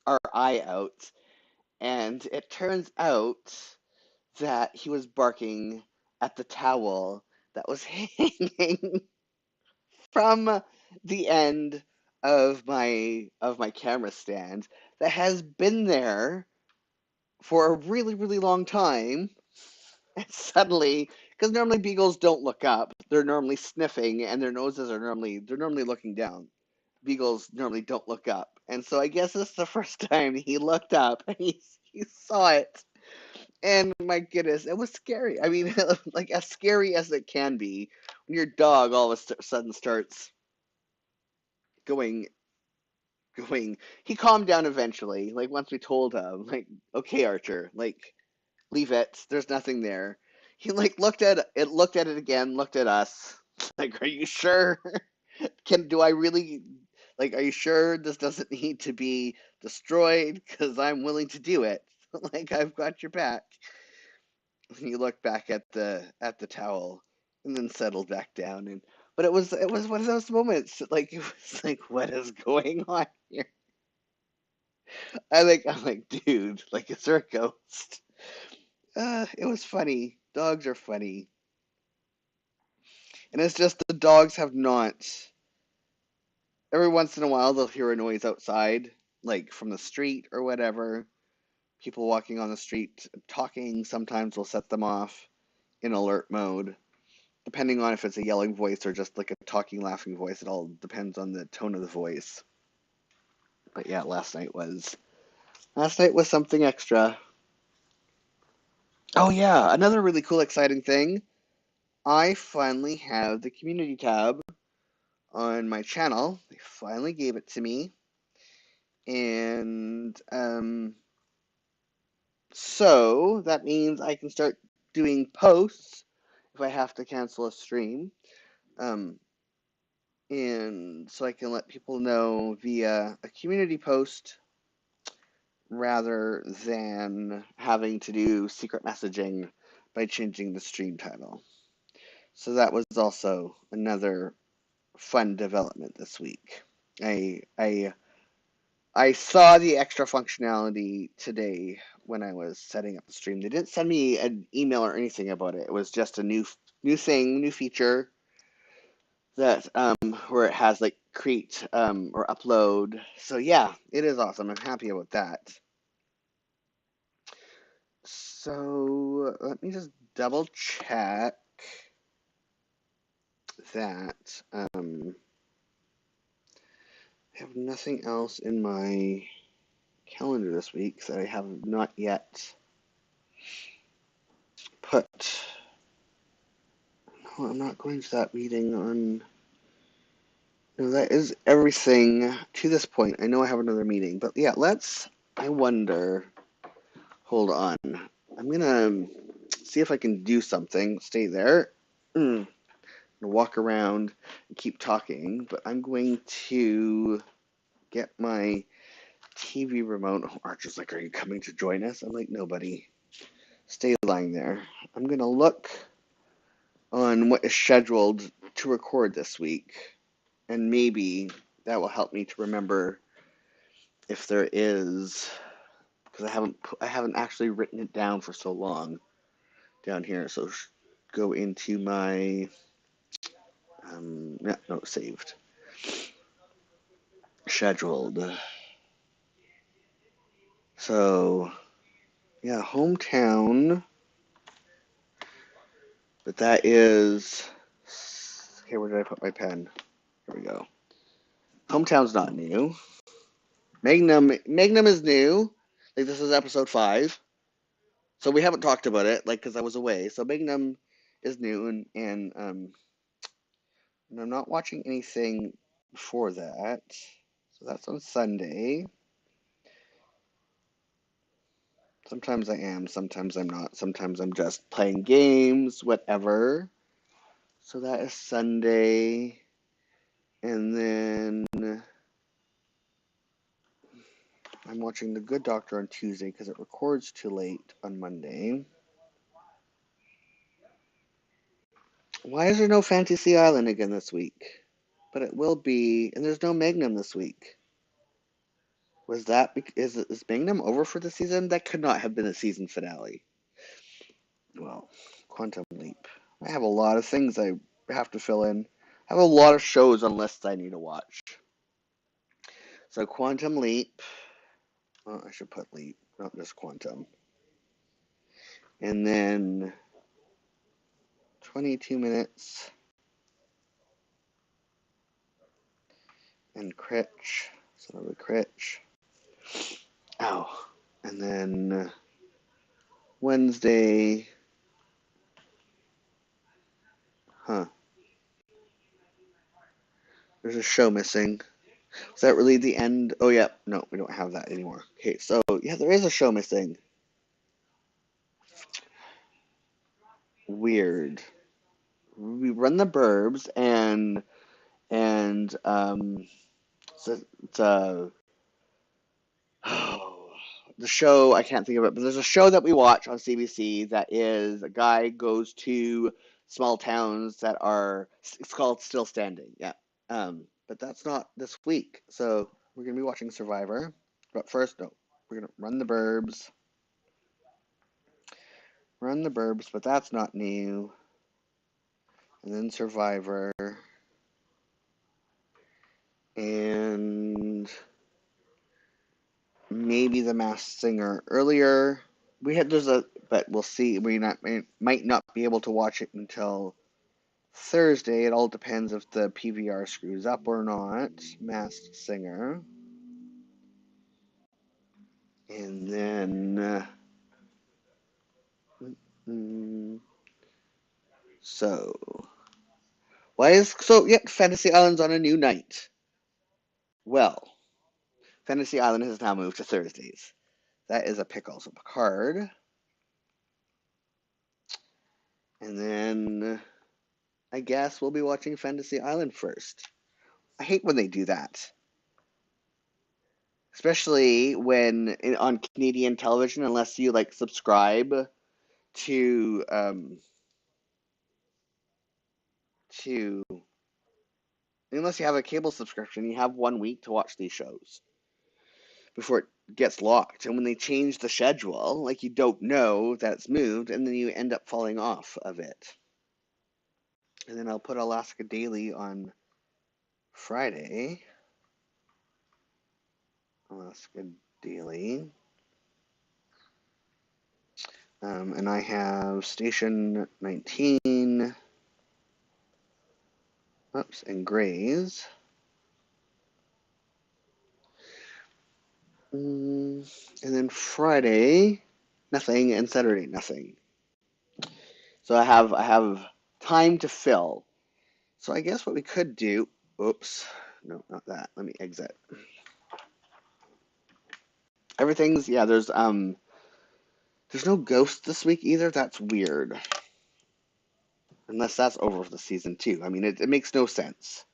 our eye out. And it turns out that he was barking at the towel that was hanging from the end of my camera stand that has been there for a really really long time. And suddenly, because normally beagles don't look up, they're normally sniffing and their noses are normally looking down. Beagles normally don't look up, and so I guess this is the first time he looked up and he saw it. And my goodness, it was scary. I mean, like as scary as it can be when your dog all of a sudden starts going going. He calmed down eventually. Like once we told him, like, okay, Archer, like leave it. There's nothing there. He like looked at it again, looked at us. Like, are you sure? Do I really like? Are you sure this doesn't need to be destroyed? Because I'm willing to do it. Like I've got your back. He looked back at the towel and then settled back down. And but it was one of those moments. Like it was like, what is going on here? I'm like, dude, like, is there a ghost? It was funny. Dogs are funny, and it's just the dogs have not. Every once in a while, they'll hear a noise outside, like from the street or whatever. People walking on the street talking sometimes will set them off in alert mode. Depending on if it's a yelling voice or just like a talking, laughing voice, it all depends on the tone of the voice. But yeah, last night was Last night was something extra. Oh yeah, another really cool, exciting thing. I finally have the community tab on my channel. They finally gave it to me. And so that means I can start doing posts if I have to cancel a stream. Um, and so I can let people know via a community post rather than having to do secret messaging by changing the stream title. So that was also another fun development this week. I I I saw the extra functionality today when I was setting up the stream. They didn't send me an email or anything about it. It was just a new thing, new feature that where it has like create or upload. So yeah, it is awesome. I'm happy about that. So let me just double check that I have nothing else in my calendar this week that I have not yet put. No, I'm not going to that meeting on. No, that is everything to this point. I know I have another meeting, but yeah, let's. I wonder. Hold on. I'm gonna see if I can do something. Stay there. Walk around and keep talking, but I'm going to get my TV remote. Oh, Archer's like, "Are you coming to join us?" I'm like, "Nobody. Stay lying there." I'm gonna look on what is scheduled to record this week, and maybe that will help me to remember if there is, because I haven't actually written it down for so long down here. So go into my yeah, no, saved, scheduled. So yeah, hometown, but that is okay. Where did I put my pen? Here we go. Hometown's not new. Magnum is new. Like this is episode 5. So we haven't talked about it, like, because I was away. So Magnum is new, and I'm not watching anything before that. So that's on Sunday. Sometimes I am, sometimes I'm not. Sometimes I'm just playing games, whatever. So that is Sunday. And then I'm watching The Good Doctor on Tuesday because it records too late on Monday. Why is there no Fantasy Island again this week? But it will be, and there's no Magnum this week. Was that is Magnum over for the season? That could not have been a season finale. Well, Quantum Leap. I have a lot of things I have to fill in. I have a lot of shows on lists I need to watch. So Quantum Leap. Oh, I should put Leap, not just Quantum. And then 22 minutes. And Critch. So the Critch. Ow. And then Wednesday. Huh. There's a show missing. Is that really the end? Oh, yeah. No, we don't have that anymore. Okay, so, yeah, there is a show missing. Weird. We run the Burbs, and it's oh, the show, I can't think of it, but there's a show that we watch on CBC that is a guy goes to small towns that are, it's called Still Standing, yeah. But that's not this week, so we're gonna be watching Survivor. But first, no, we're gonna run the Burbs, but that's not new. And then Survivor, and maybe The Masked Singer earlier. But we'll see. We might not be able to watch it until Thursday. It all depends if the PVR screws up or not. Masked Singer. And then, so, Fantasy Island's on a new night. Well, Fantasy Island has now moved to Thursdays. That is a pickle. So Picard. And then I guess we'll be watching Fantasy Island first. I hate when they do that. Especially when on Canadian television, unless you like subscribe to to unless you have a cable subscription, you have 1 week to watch these shows before it gets locked. And when they change the schedule, like you don't know that it's moved, and then you end up falling off of it. And then I'll put Alaska Daily on Friday. Alaska Daily. And I have Station 19, and Grays. And then Friday, nothing, and Saturday, nothing. So I have time to fill. So I guess what we could do, oops, no, not that. Let me exit. Everything's, yeah, there's no Ghost this week either. That's weird. Unless that's over for the season too. I mean, it makes no sense.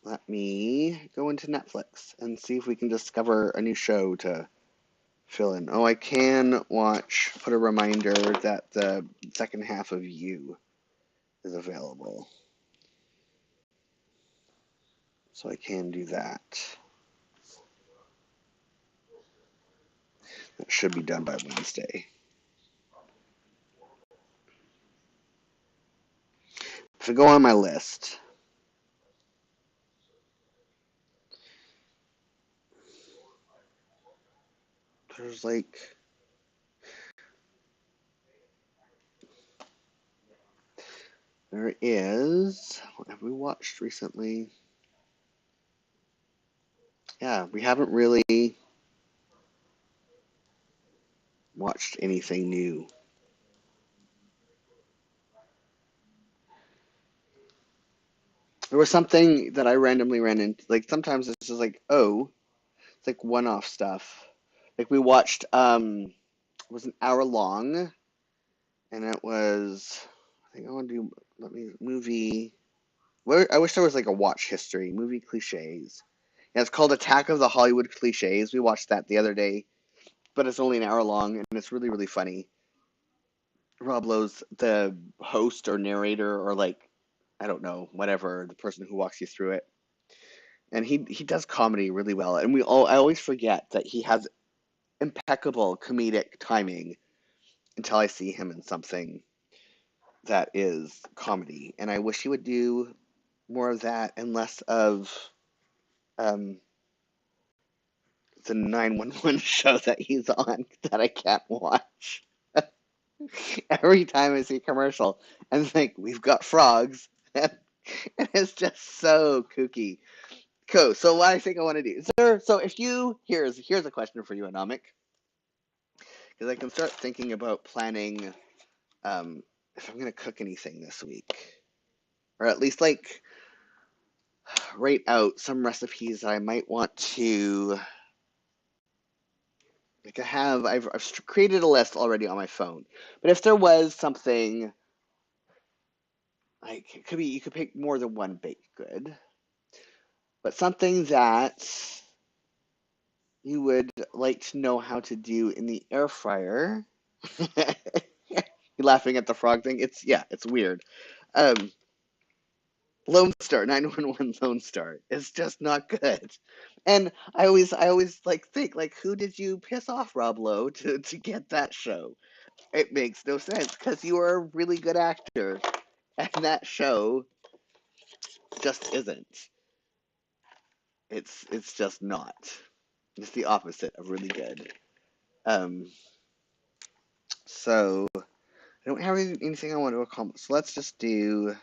Let me go into Netflix and see if we can discover a new show to fill in. Oh, I can put a reminder that the second half of You is available. So I can do that. That should be done by Wednesday. If I go on my list, there's there is, what have we watched recently? Yeah, we haven't really watched anything new. There was something that I randomly ran into. Like sometimes it's just like, oh, it's like one-off stuff. Like we watched, it was an hour long, and it was, I think I want to do, movie. I wish there was like a watch history, movie cliches. Yeah, it's called Attack of the Hollywood Cliches. We watched that the other day, but it's only an hour long, and it's really, really funny. Rob Lowe's the host or narrator, or like, I don't know, whatever, the person who walks you through it. And he does comedy really well. And I always forget that he has impeccable comedic timing until I see him in something that is comedy. And I wish he would do more of that and less of um, the 911 show that he's on that I can't watch. Every time I see a commercial, and it's like, we've got frogs. And it's just so kooky. Cool. So what I think I want to do, so if here's a question for you, Anomic, because I can start thinking about planning if I'm going to cook anything this week, or at least like write out some recipes that I might want to. Like I've created a list already on my phone, but if there was something like it could be, you could pick more than one baked good, but something that you would like to know how to do in the air fryer. You're laughing at the frog thing. It's weird. Um, Lone Star, 911 Lone Star. It's just not good. And I always like think like, who did you piss off, Rob Lowe, to get that show? It makes no sense because you are a really good actor, and that show just isn't. It's just not. It's the opposite of really good. Um, so I don't have anything I want to accomplish. So let's just do.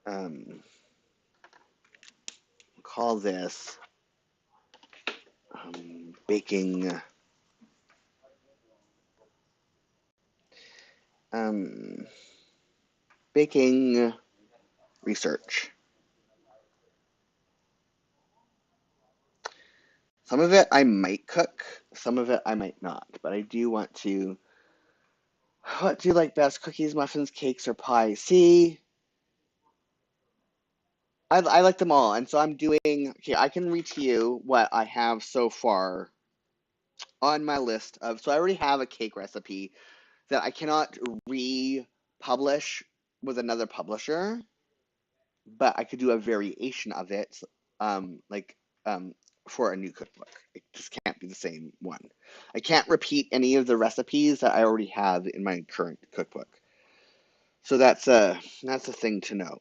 Um, call this baking baking research. Some of it I might cook, some of it I might not, but I do want to. What do you like best? Cookies, muffins, cakes, or pie? See, I like them all, and so I'm doing. Okay, I can read to you what I have so far on my list of. So I already have a cake recipe that I cannot republish with another publisher, but I could do a variation of it, like for a new cookbook. It just can't be the same one. I can't repeat any of the recipes that I already have in my current cookbook. So that's a thing to know,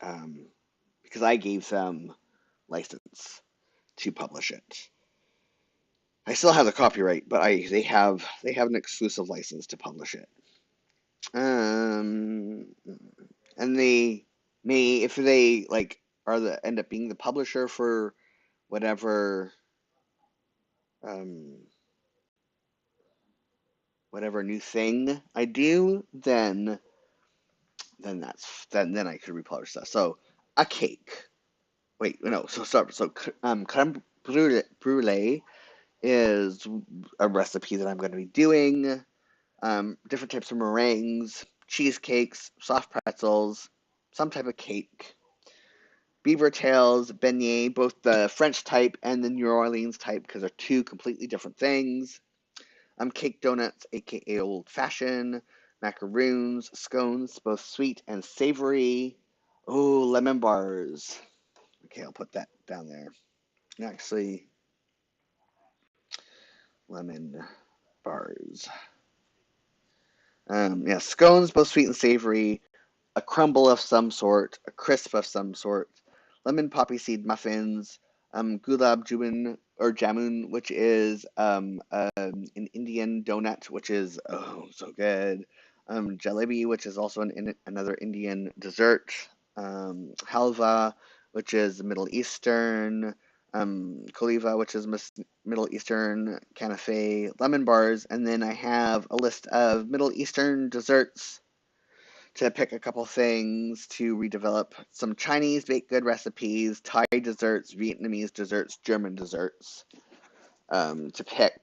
um, because I gave them license to publish it. I still have the copyright, but they have an exclusive license to publish it. Um, and they may, if they like end up being the publisher for whatever um whatever new thing I do, then I could republish that. So a cake. Wait, no. So sorry. So creme brulee is a recipe that I'm going to be doing. Different types of meringues, cheesecakes, soft pretzels, some type of cake, beaver tails, beignet, both the French type and the New Orleans type, because they're two completely different things. Cake donuts, aka old fashioned, macaroons, scones, both sweet and savory. Oh, lemon bars. Okay, I'll put that down there. Actually, lemon bars. Yeah, scones, both sweet and savory, a crumble of some sort, a crisp of some sort, lemon poppy seed muffins, gulab jamun, which is an Indian donut, which is oh so good. Jalebi, which is also another Indian dessert. Halva, which is Middle Eastern. Koliva, which is Middle Eastern Canafe, lemon bars, and then I have a list of Middle Eastern desserts to pick a couple things to redevelop some Chinese baked good recipes, Thai desserts, Vietnamese desserts, German desserts to pick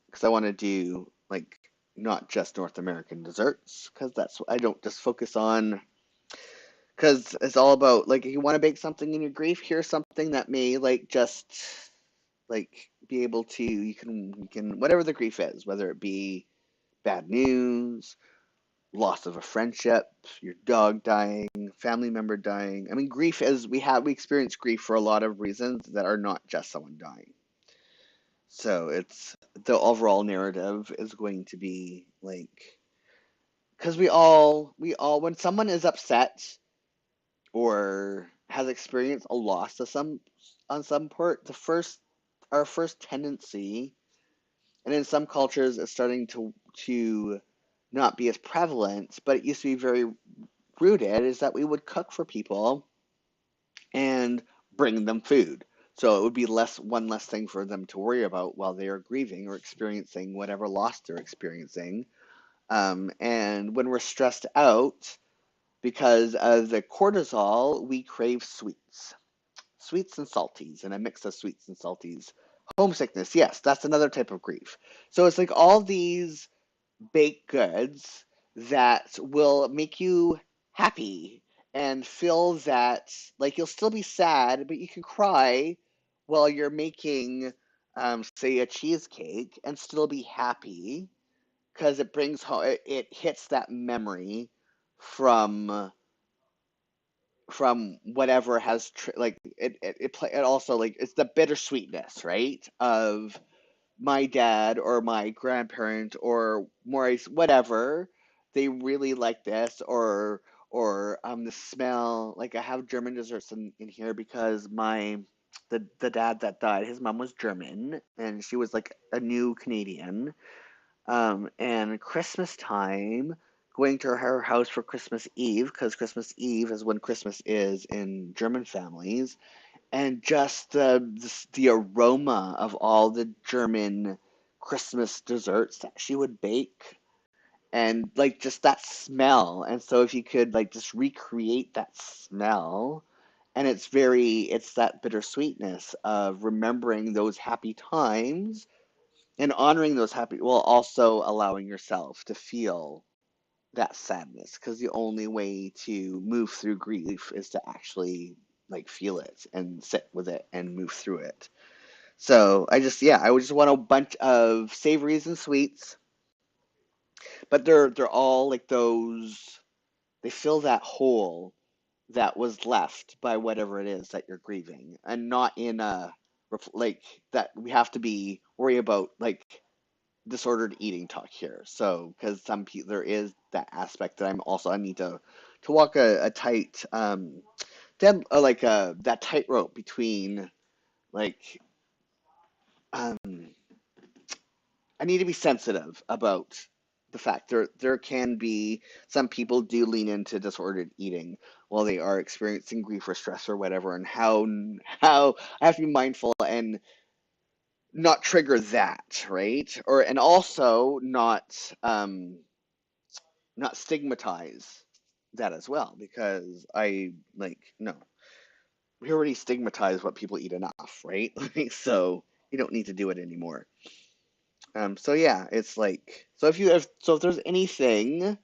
because I want to do like not just North American desserts because that's I don't just focus on because it's all about like if you want to bake something in your grief, here's something that may like just like be able to you can whatever the grief is, whether it be bad news, loss of a friendship, your dog dying, family member dying. I mean, grief is we experience grief for a lot of reasons that are not just someone dying. So it's the overall narrative is going to be like because we all when someone is upset or has experienced a loss of some on some part, the first our first tendency, and in some cultures it's starting to not be as prevalent, but it used to be very rooted, is that we would cook for people and bring them food. So it would be one less thing for them to worry about while they are grieving or experiencing whatever loss they're experiencing. And when we're stressed out because of the cortisol, we crave sweets and salties, and a mix of sweets and salties. Homesickness, yes, that's another type of grief. So it's like all these baked goods that will make you happy and feel that like you'll still be sad, but you can cry while you're making, say, a cheesecake and still be happy because it brings home it hits that memory from whatever has like it also like it's the bittersweetness right of my dad or my grandparent or Maurice, whatever, they really like this or the smell. Like I have German desserts in here because the dad that died, his mom was German and she was like a new Canadian. And Christmas time, going to her house for Christmas Eve, because Christmas Eve is when Christmas is in German families, and just the aroma of all the German Christmas desserts that she would bake, and like just that smell. And so if you could like just recreate that smell, and it's that bittersweetness of remembering those happy times and honoring those happy, while also allowing yourself to feel that sadness, because the only way to move through grief is to actually like feel it and sit with it and move through it. So I would just want a bunch of savories and sweets, but they're all like those, they fill that hole that was left by whatever it is that you're grieving, and not in a like that we have to be worry about like disordered eating talk here. So, because some people, there is that aspect that I need to walk a tight that tightrope between like um I need to be sensitive about the fact there can be some people do lean into disordered eating while they are experiencing grief or stress or whatever, and how I have to be mindful and not trigger that, right? Or and also not stigmatize that as well, because I like no, we already stigmatize what people eat enough, right? Like, so you don't need to do it anymore. So yeah, it's like, so if there's anything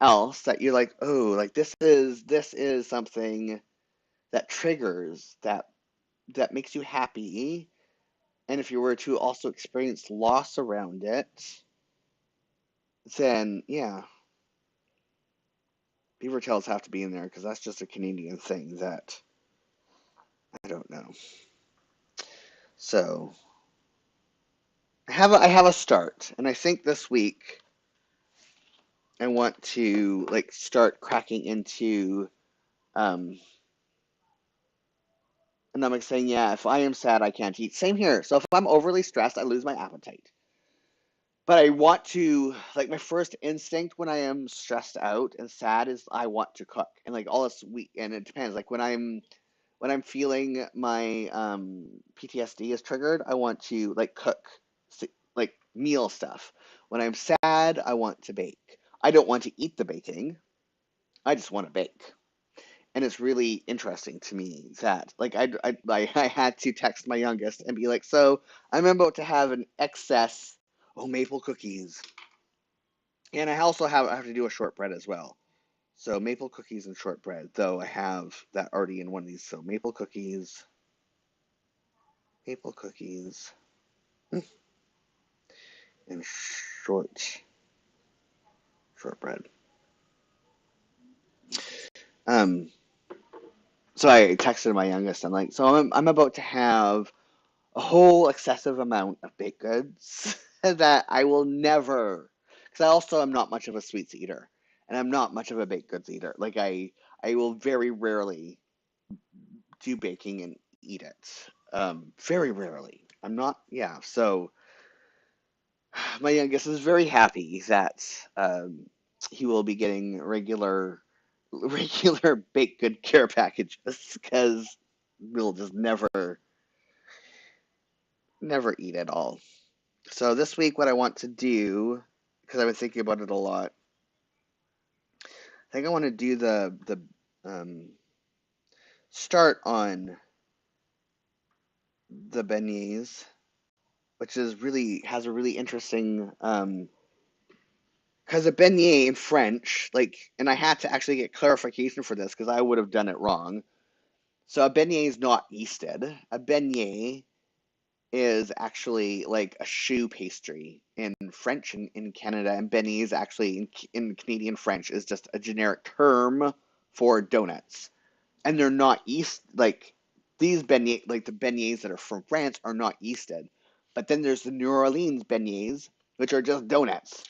else that you're like, oh, like this is something that triggers that makes you happy, and if you were to also experience loss around it, then yeah, beaver tails have to be in there, because that's just a Canadian thing that I don't know. So I have a start, and I think this week I want to like start cracking into um and I'm like saying, yeah, if I am sad, I can't eat. Same here. So if I'm overly stressed, I lose my appetite. But I want to, like, my first instinct when I am stressed out and sad is I want to cook. And like all this week, and it depends. Like when I'm feeling my PTSD is triggered, I want to like cook like meal stuff. When I'm sad, I want to bake. I don't want to eat the baking. I just want to bake. And it's really interesting to me that like I had to text my youngest and be like, so I'm about to have an excess maple cookies, and I have to do a shortbread as well. So maple cookies and shortbread, though I have that already in one of these. So maple cookies, and shortbread. Um, so I texted my youngest. I'm like, so I'm about to have a whole excessive amount of baked goods that I will never, because I also am not much of a sweets eater, and I'm not much of a baked goods eater. Like I will very rarely do baking and eat it. Very rarely. I'm not, yeah. So my youngest is very happy that he will be getting regular baked good care packages, because we'll just never eat at all. So this week, what I want to do, because I've been thinking about it a lot, I think I want to do the start on the beignets, which is really has a really interesting because a beignet in French, like, and I had to actually get clarification for this because I would have done it wrong. So a beignet is not yeasted. A beignet is actually like a choux pastry in French in Canada, and beignets actually in Canadian French is just a generic term for donuts, and they're not yeast like these beignets, like the beignets that are from France are not yeasted, but then there's the New Orleans beignets, which are just donuts.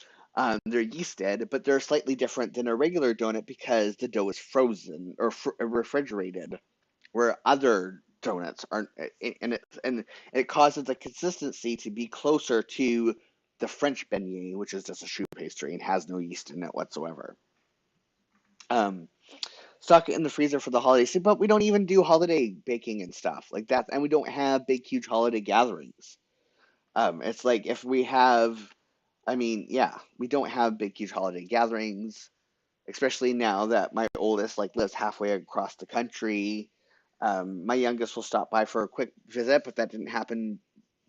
They're yeasted, but they're slightly different than a regular donut because the dough is frozen or refrigerated, where other donuts aren't, and it causes the consistency to be closer to the French beignet, which is just a choux pastry and has no yeast in it whatsoever. Um, Stock it in the freezer for the holidays, but we don't even do holiday baking and stuff like that, and we don't have big, huge holiday gatherings. It's like if we have, I mean, yeah, we don't have big, huge holiday gatherings, especially now that my oldest like lives halfway across the country. My youngest will stop by for a quick visit, but that didn't happen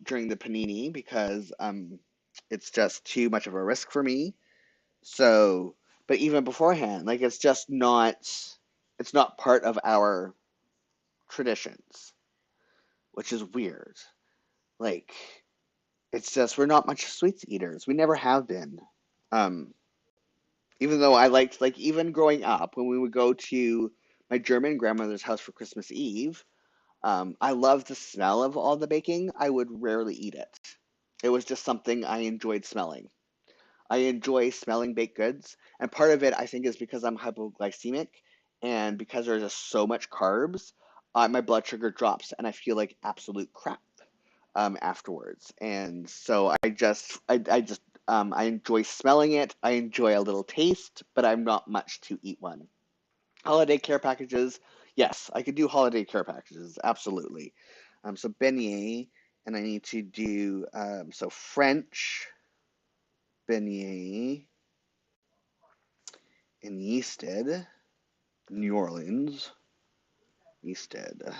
during the panini because it's just too much of a risk for me. So, but even beforehand, like it's not part of our traditions, which is weird. Like, it's just we're not much sweets eaters. We never have been. Um, Even though I liked, like, even growing up, when we would go to my German grandmother's house for Christmas Eve, I loved the smell of all the baking. I would rarely eat it. It was just something I enjoyed smelling. I enjoy smelling baked goods, and part of it I think is because I'm hypoglycemic, and because there's just so much carbs, my blood sugar drops, and I feel like absolute crap afterwards. And so I enjoy smelling it. I enjoy a little taste, but I'm not much to eat one. Holiday care packages, yes, I could do holiday care packages, absolutely. So beignet, and I need to do so French beignet in yeasted, New Orleans, yeasted,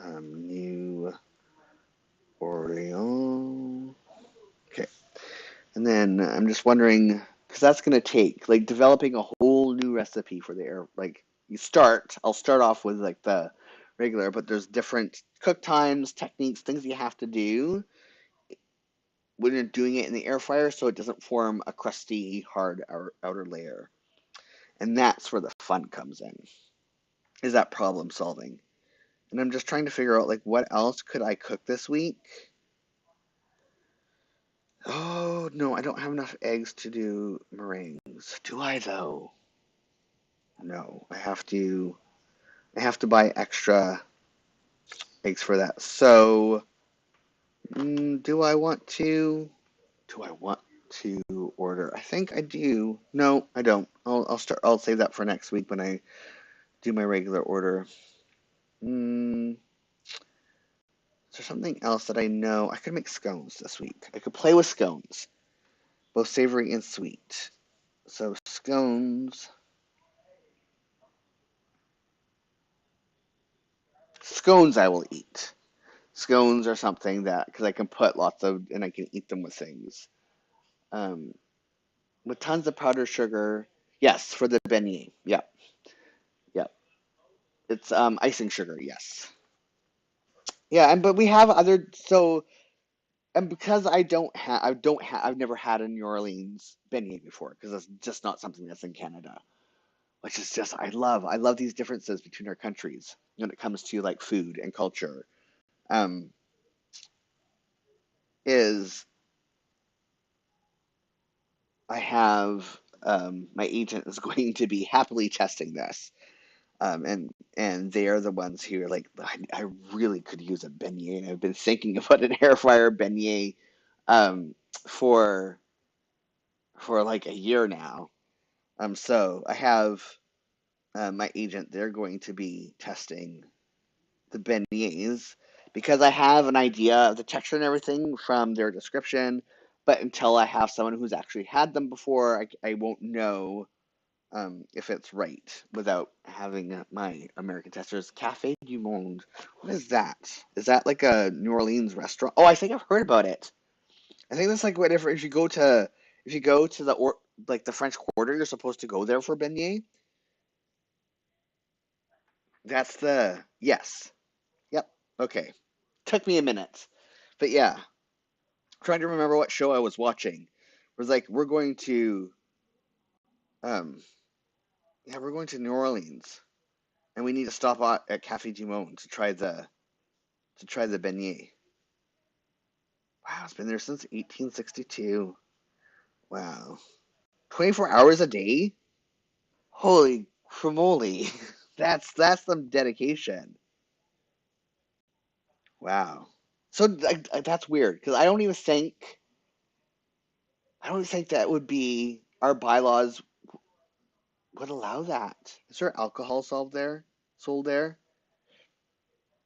New Orleans. Okay, and then I'm just wondering because that's gonna take like developing a whole new recipe for the air. Like I'll start off with like the regular, but there's different cook times, techniques, things you have to do when you're doing it in the air fryer so it doesn't form a crusty, hard outer layer. And that's where the fun comes in, is that problem solving. And I'm just trying to figure out like what else could I cook this week? Oh, no, I don't have enough eggs to do meringues. Do I though? No, I have to buy extra eggs for that. So, do I want to order? I think I do. No, I don't. I'll save that for next week when I do my regular order. Is there something else that I know? I could make scones this week. I could play with scones, both savory and sweet. So scones I will eat. Scones are something that because I can put lots of and I can eat them with things. Um, with tons of powdered sugar. Yes, for the beignet. Yep, yep. It's icing sugar. Yes. Yeah, and but we have other so and because I've never had a New Orleans beignet before because it's just not something that's in Canada, which is just I love these differences between our countries when it comes to like food and culture. Um, is I have my agent is going to be happily testing this. And they are the ones who are like, I really could use a beignet, and I've been thinking about an air fryer beignet um, for like a year now. So I have my agent. They're going to be testing the beignets because I have an idea of the texture and everything from their description. But until I have someone who's actually had them before, I won't know if it's right without having my American testers. Cafe du Monde. What is that? Is that like a New Orleans restaurant? Oh, I think I've heard about it. I think that's like whatever. If you go to like the French Quarter, you're supposed to go there for beignet. That's the yes. Yep. Okay. Took me a minute, but yeah. Trying to remember what show I was watching. It was like um we're going to New Orleans and we need to stop at Cafe du Monde to try the beignet. Wow, it's been there since 1862. Wow. 24 hours a day? Holy cramoly. That's some dedication. Wow. So that's weird because I don't even think. I don't think that would be our bylaws would allow that. Is there alcohol sold there?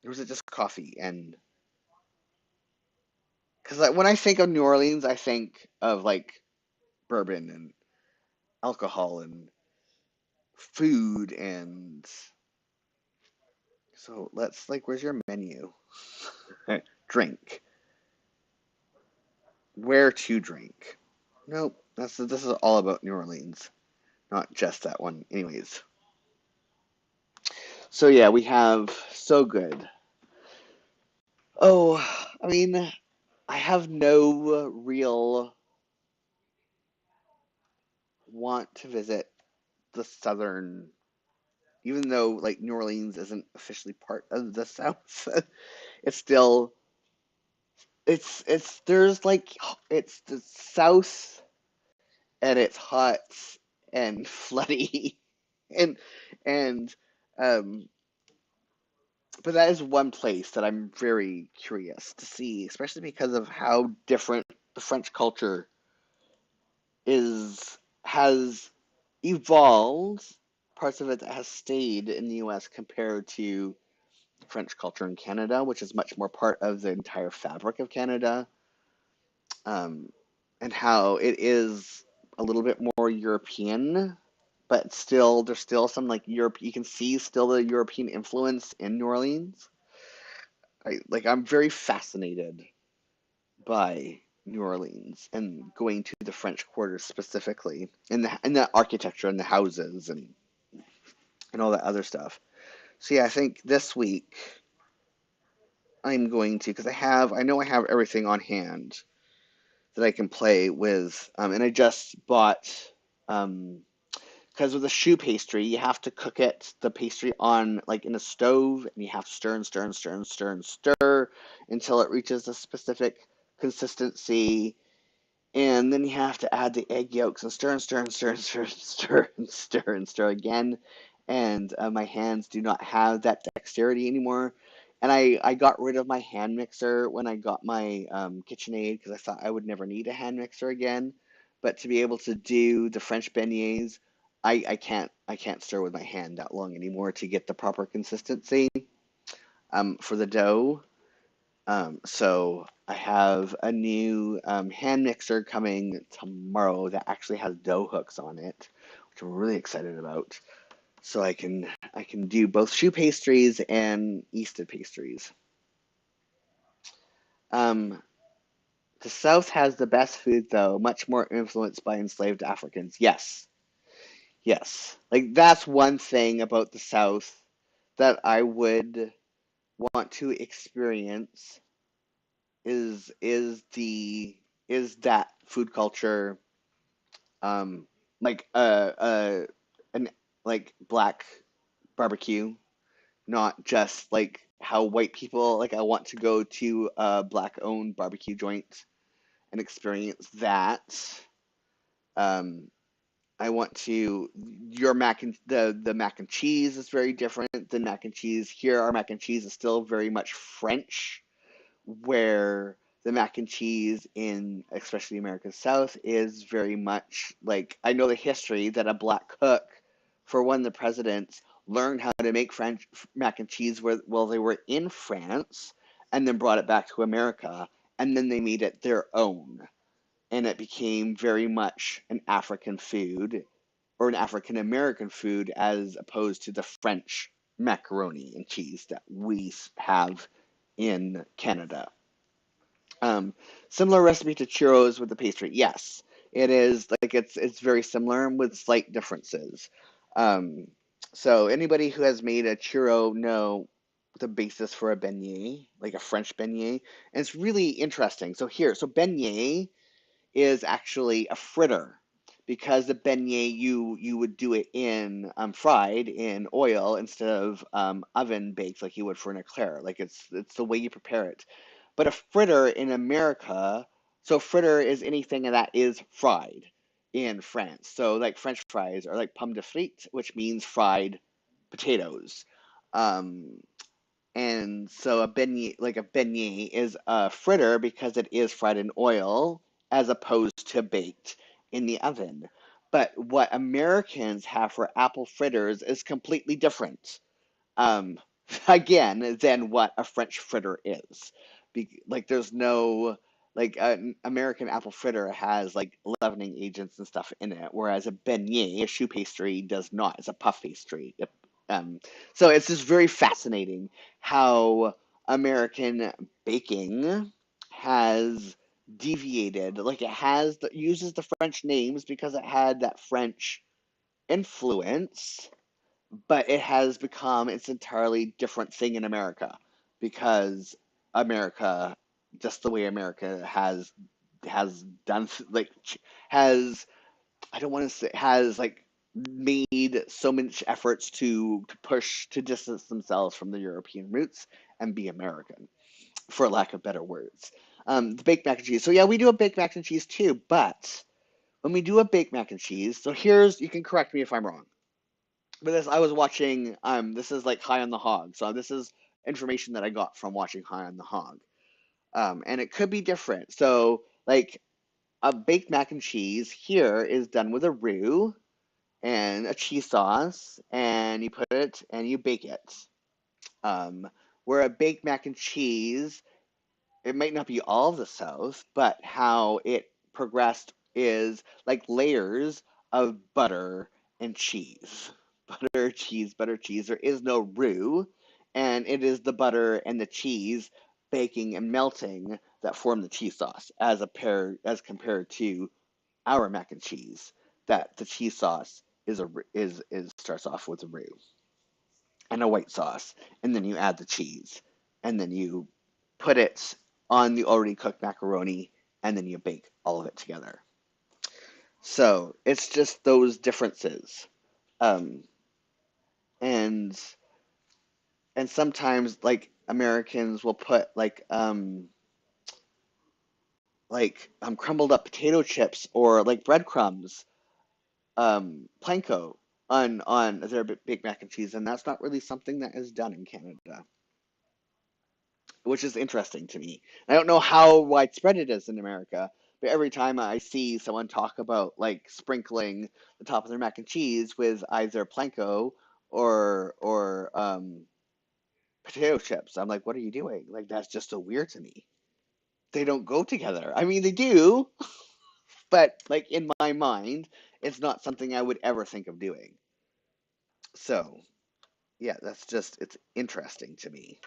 Or is it just coffee? And because like, when I think of New Orleans, I think of like bourbon and alcohol and food and so let's like, where's your menu? Drink. Where to drink? Nope. This is all about New Orleans, not just that one. Anyways, so yeah, we have so good. Oh, I mean, I have no real want to visit the southern, even though like New Orleans isn't officially part of the South. It's still it's there's like it's the South and it's hot and floody and and um but that is one place that I'm very curious to see, especially because of how different the French culture is has evolved, parts of it that has stayed in the US compared to French culture in Canada, which is much more part of the entire fabric of Canada, um, and how it is a little bit more European, but still there's still some like Europe. You can see still the European influence in New Orleans. I'm very fascinated by New Orleans and going to the French Quarter specifically, and the architecture and the houses and all that other stuff. So yeah, I think this week I'm going to because I know I have everything on hand that I can play with, and I just bought um, because with a choux pastry, you have to cook the pastry on like in a stove, and you have to stir and stir and stir and stir and stir until it reaches a specific consistency. And then you have to add the egg yolks and stir and stir and stir and stir and stir and stir and stir again. And my hands do not have that dexterity anymore. And I got rid of my hand mixer when I got my KitchenAid because I thought I would never need a hand mixer again. But to be able to do the French beignets, I can't stir with my hand that long anymore to get the proper consistency for the dough. So I have a new hand mixer coming tomorrow that actually has dough hooks on it, which I'm really excited about. So I can do both choux pastries and yeasted pastries. Um, the South has the best food though, much more influenced by enslaved Africans. Yes, yes. Like that's one thing about the South that I would want to experience is that food culture, um like an like black barbecue, not just like how white people like I want to go to a black owned barbecue joint and experience that. um I want to your mac and the mac and cheese is very different than mac and cheese here. Our mac and cheese is still very much French, where the mac and cheese in especially American South is very much like I know the history that a black cook for one of the presidents learned how to make French mac and cheese while they were in France and then brought it back to America and then they made it their own and it became very much an African food or an African American food as opposed to the French macaroni and cheese that we have in Canada. Um, Similar recipe to churros with the pastry. Yes, it is like it's very similar with slight differences. Um, so anybody who has made a churro know the basis for a beignet, like a French beignet, and it's really interesting. So beignet is actually a fritter because the beignet you would do it in fried in oil instead of oven baked like you would for an eclair. Like it's the way you prepare it. But a fritter in America, so fritter is anything that is fried in France. So like French fries are like pomme de frites, which means fried potatoes. Um, and so a beignet is a fritter because it is fried in oil, as opposed to baked in the oven. But what Americans have for apple fritters is completely different, um, again, than what a French fritter is. Like, there's no, like, an American apple fritter has like leavening agents and stuff in it, whereas a beignet, a choux pastry, does not. It's a puff pastry. Um, so it's just very fascinating how American baking has deviated. Like, uses the French names because it had that French influence, but it has become its entirely different thing in America because America, just the way America has done, like, has, I don't want to say, has like made so much efforts to push to distance themselves from the European roots and be American, for lack of better words. The baked mac and cheese. So yeah, we do a baked mac and cheese too, but when we do a baked mac and cheese, so here's, you can correct me if I'm wrong, but this, I was watching, this is like High on the Hog, so this is information that I got from watching High on the Hog, and it could be different. So like a baked mac and cheese here is done with a roux and a cheese sauce, and you put it and you bake it. Um, where a baked mac and cheese, it might not be all of the South, but how it progressed is like layers of butter and cheese. Butter, cheese, butter, cheese. There is no roux, and it is the butter and the cheese baking and melting that form the cheese sauce, as compared to our mac and cheese, that the cheese sauce is starts off with a roux and a white sauce, and then you add the cheese, and then you put it on the already cooked macaroni, and then you bake all of it together. So it's just those differences, um, and and sometimes like Americans will put crumbled up potato chips or like breadcrumbs, planko on their baked mac and cheese, and that's not really something that is done in Canada, which is interesting to me. I don't know how widespread it is in America, but every time I see someone talk about like sprinkling the top of their mac and cheese with either planko or potato chips, I'm like, what are you doing? Like, that's just so weird to me. They don't go together. I mean, they do, but like in my mind, it's not something I would ever think of doing. So yeah, it's interesting to me.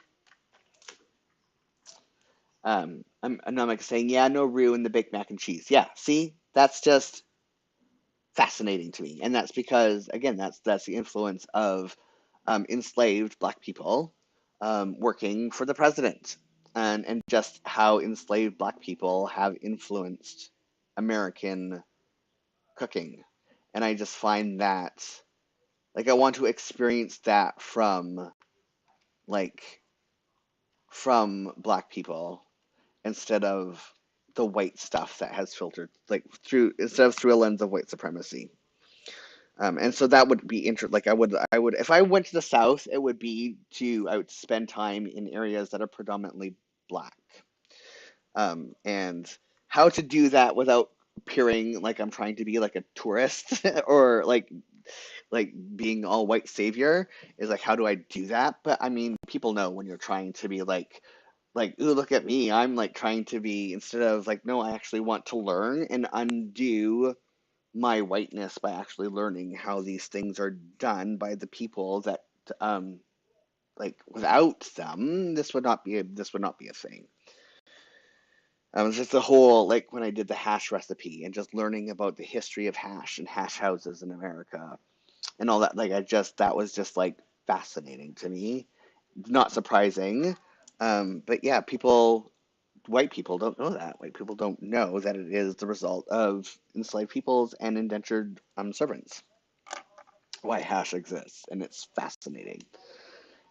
And I'm like saying, yeah, no roux in the baked mac and cheese. Yeah, see, that's just fascinating to me, and that's because again, that's the influence of enslaved Black people working for the president, and just how enslaved Black people have influenced American cooking, and I just find that, like, I want to experience that like from Black people instead of the white stuff that has filtered, like, through, instead of through a lens of white supremacy. And so that would be interesting. Like, I would, if I went to the South, it would be I would spend time in areas that are predominantly Black. And how to do that without appearing like I'm trying to be like a tourist or like being all white savior is like, how do I do that? But I mean, people know when you're trying to be like, ooh, look at me. I'm like trying to be, instead of like, no, I actually want to learn and undo my whiteness by actually learning how these things are done by the people that, um like, without them, this would not be a thing. It's just the whole, like, when I did the hash recipe and just learning about the history of hash and hash houses in America and all that, like, that was just like fascinating to me. Not surprising. But yeah, white people don't know that. White people don't know that it is the result of enslaved peoples and indentured servants. Why hash exists, and it's fascinating.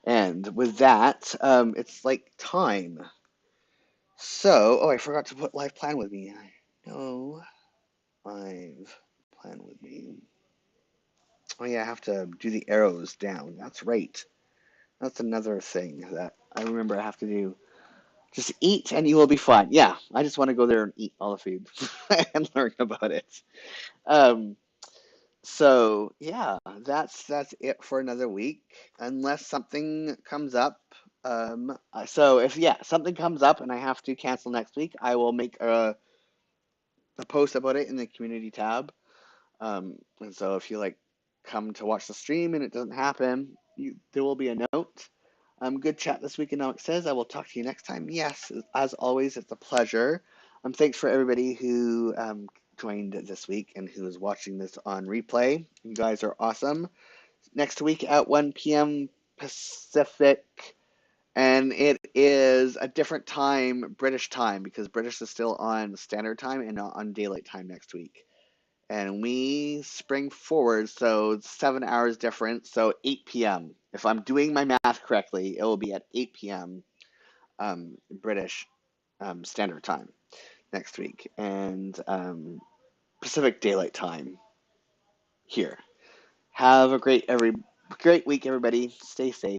And with that, it's like time. So, oh, I forgot to put live plan with me. No live plan with me. Oh yeah, I have to do the arrows down. That's right. That's another thing that I remember I have to do. Just eat and you will be fine. Yeah, I just want to go there and eat all the food and learn about it. Um, so yeah, that's it for another week, unless something comes up. So if yeah, something comes up and I have to cancel next week, I will make a post about it in the community tab. And so if you like come to watch the stream and it doesn't happen, there will be a note. Good chat this week, and Alex says, I will talk to you next time. Yes, as always, it's a pleasure. Thanks for everybody who joined this week and who is watching this on replay. You guys are awesome. Next week at 1 p.m. Pacific, and it is a different time, British time, because British is still on standard time and not on daylight time next week. And we spring forward, so it's 7 hours difference, so 8 p.m. If I'm doing my math correctly, it will be at 8 p.m. British Standard Time next week, and Pacific Daylight Time here. Have a great week, everybody. Stay safe.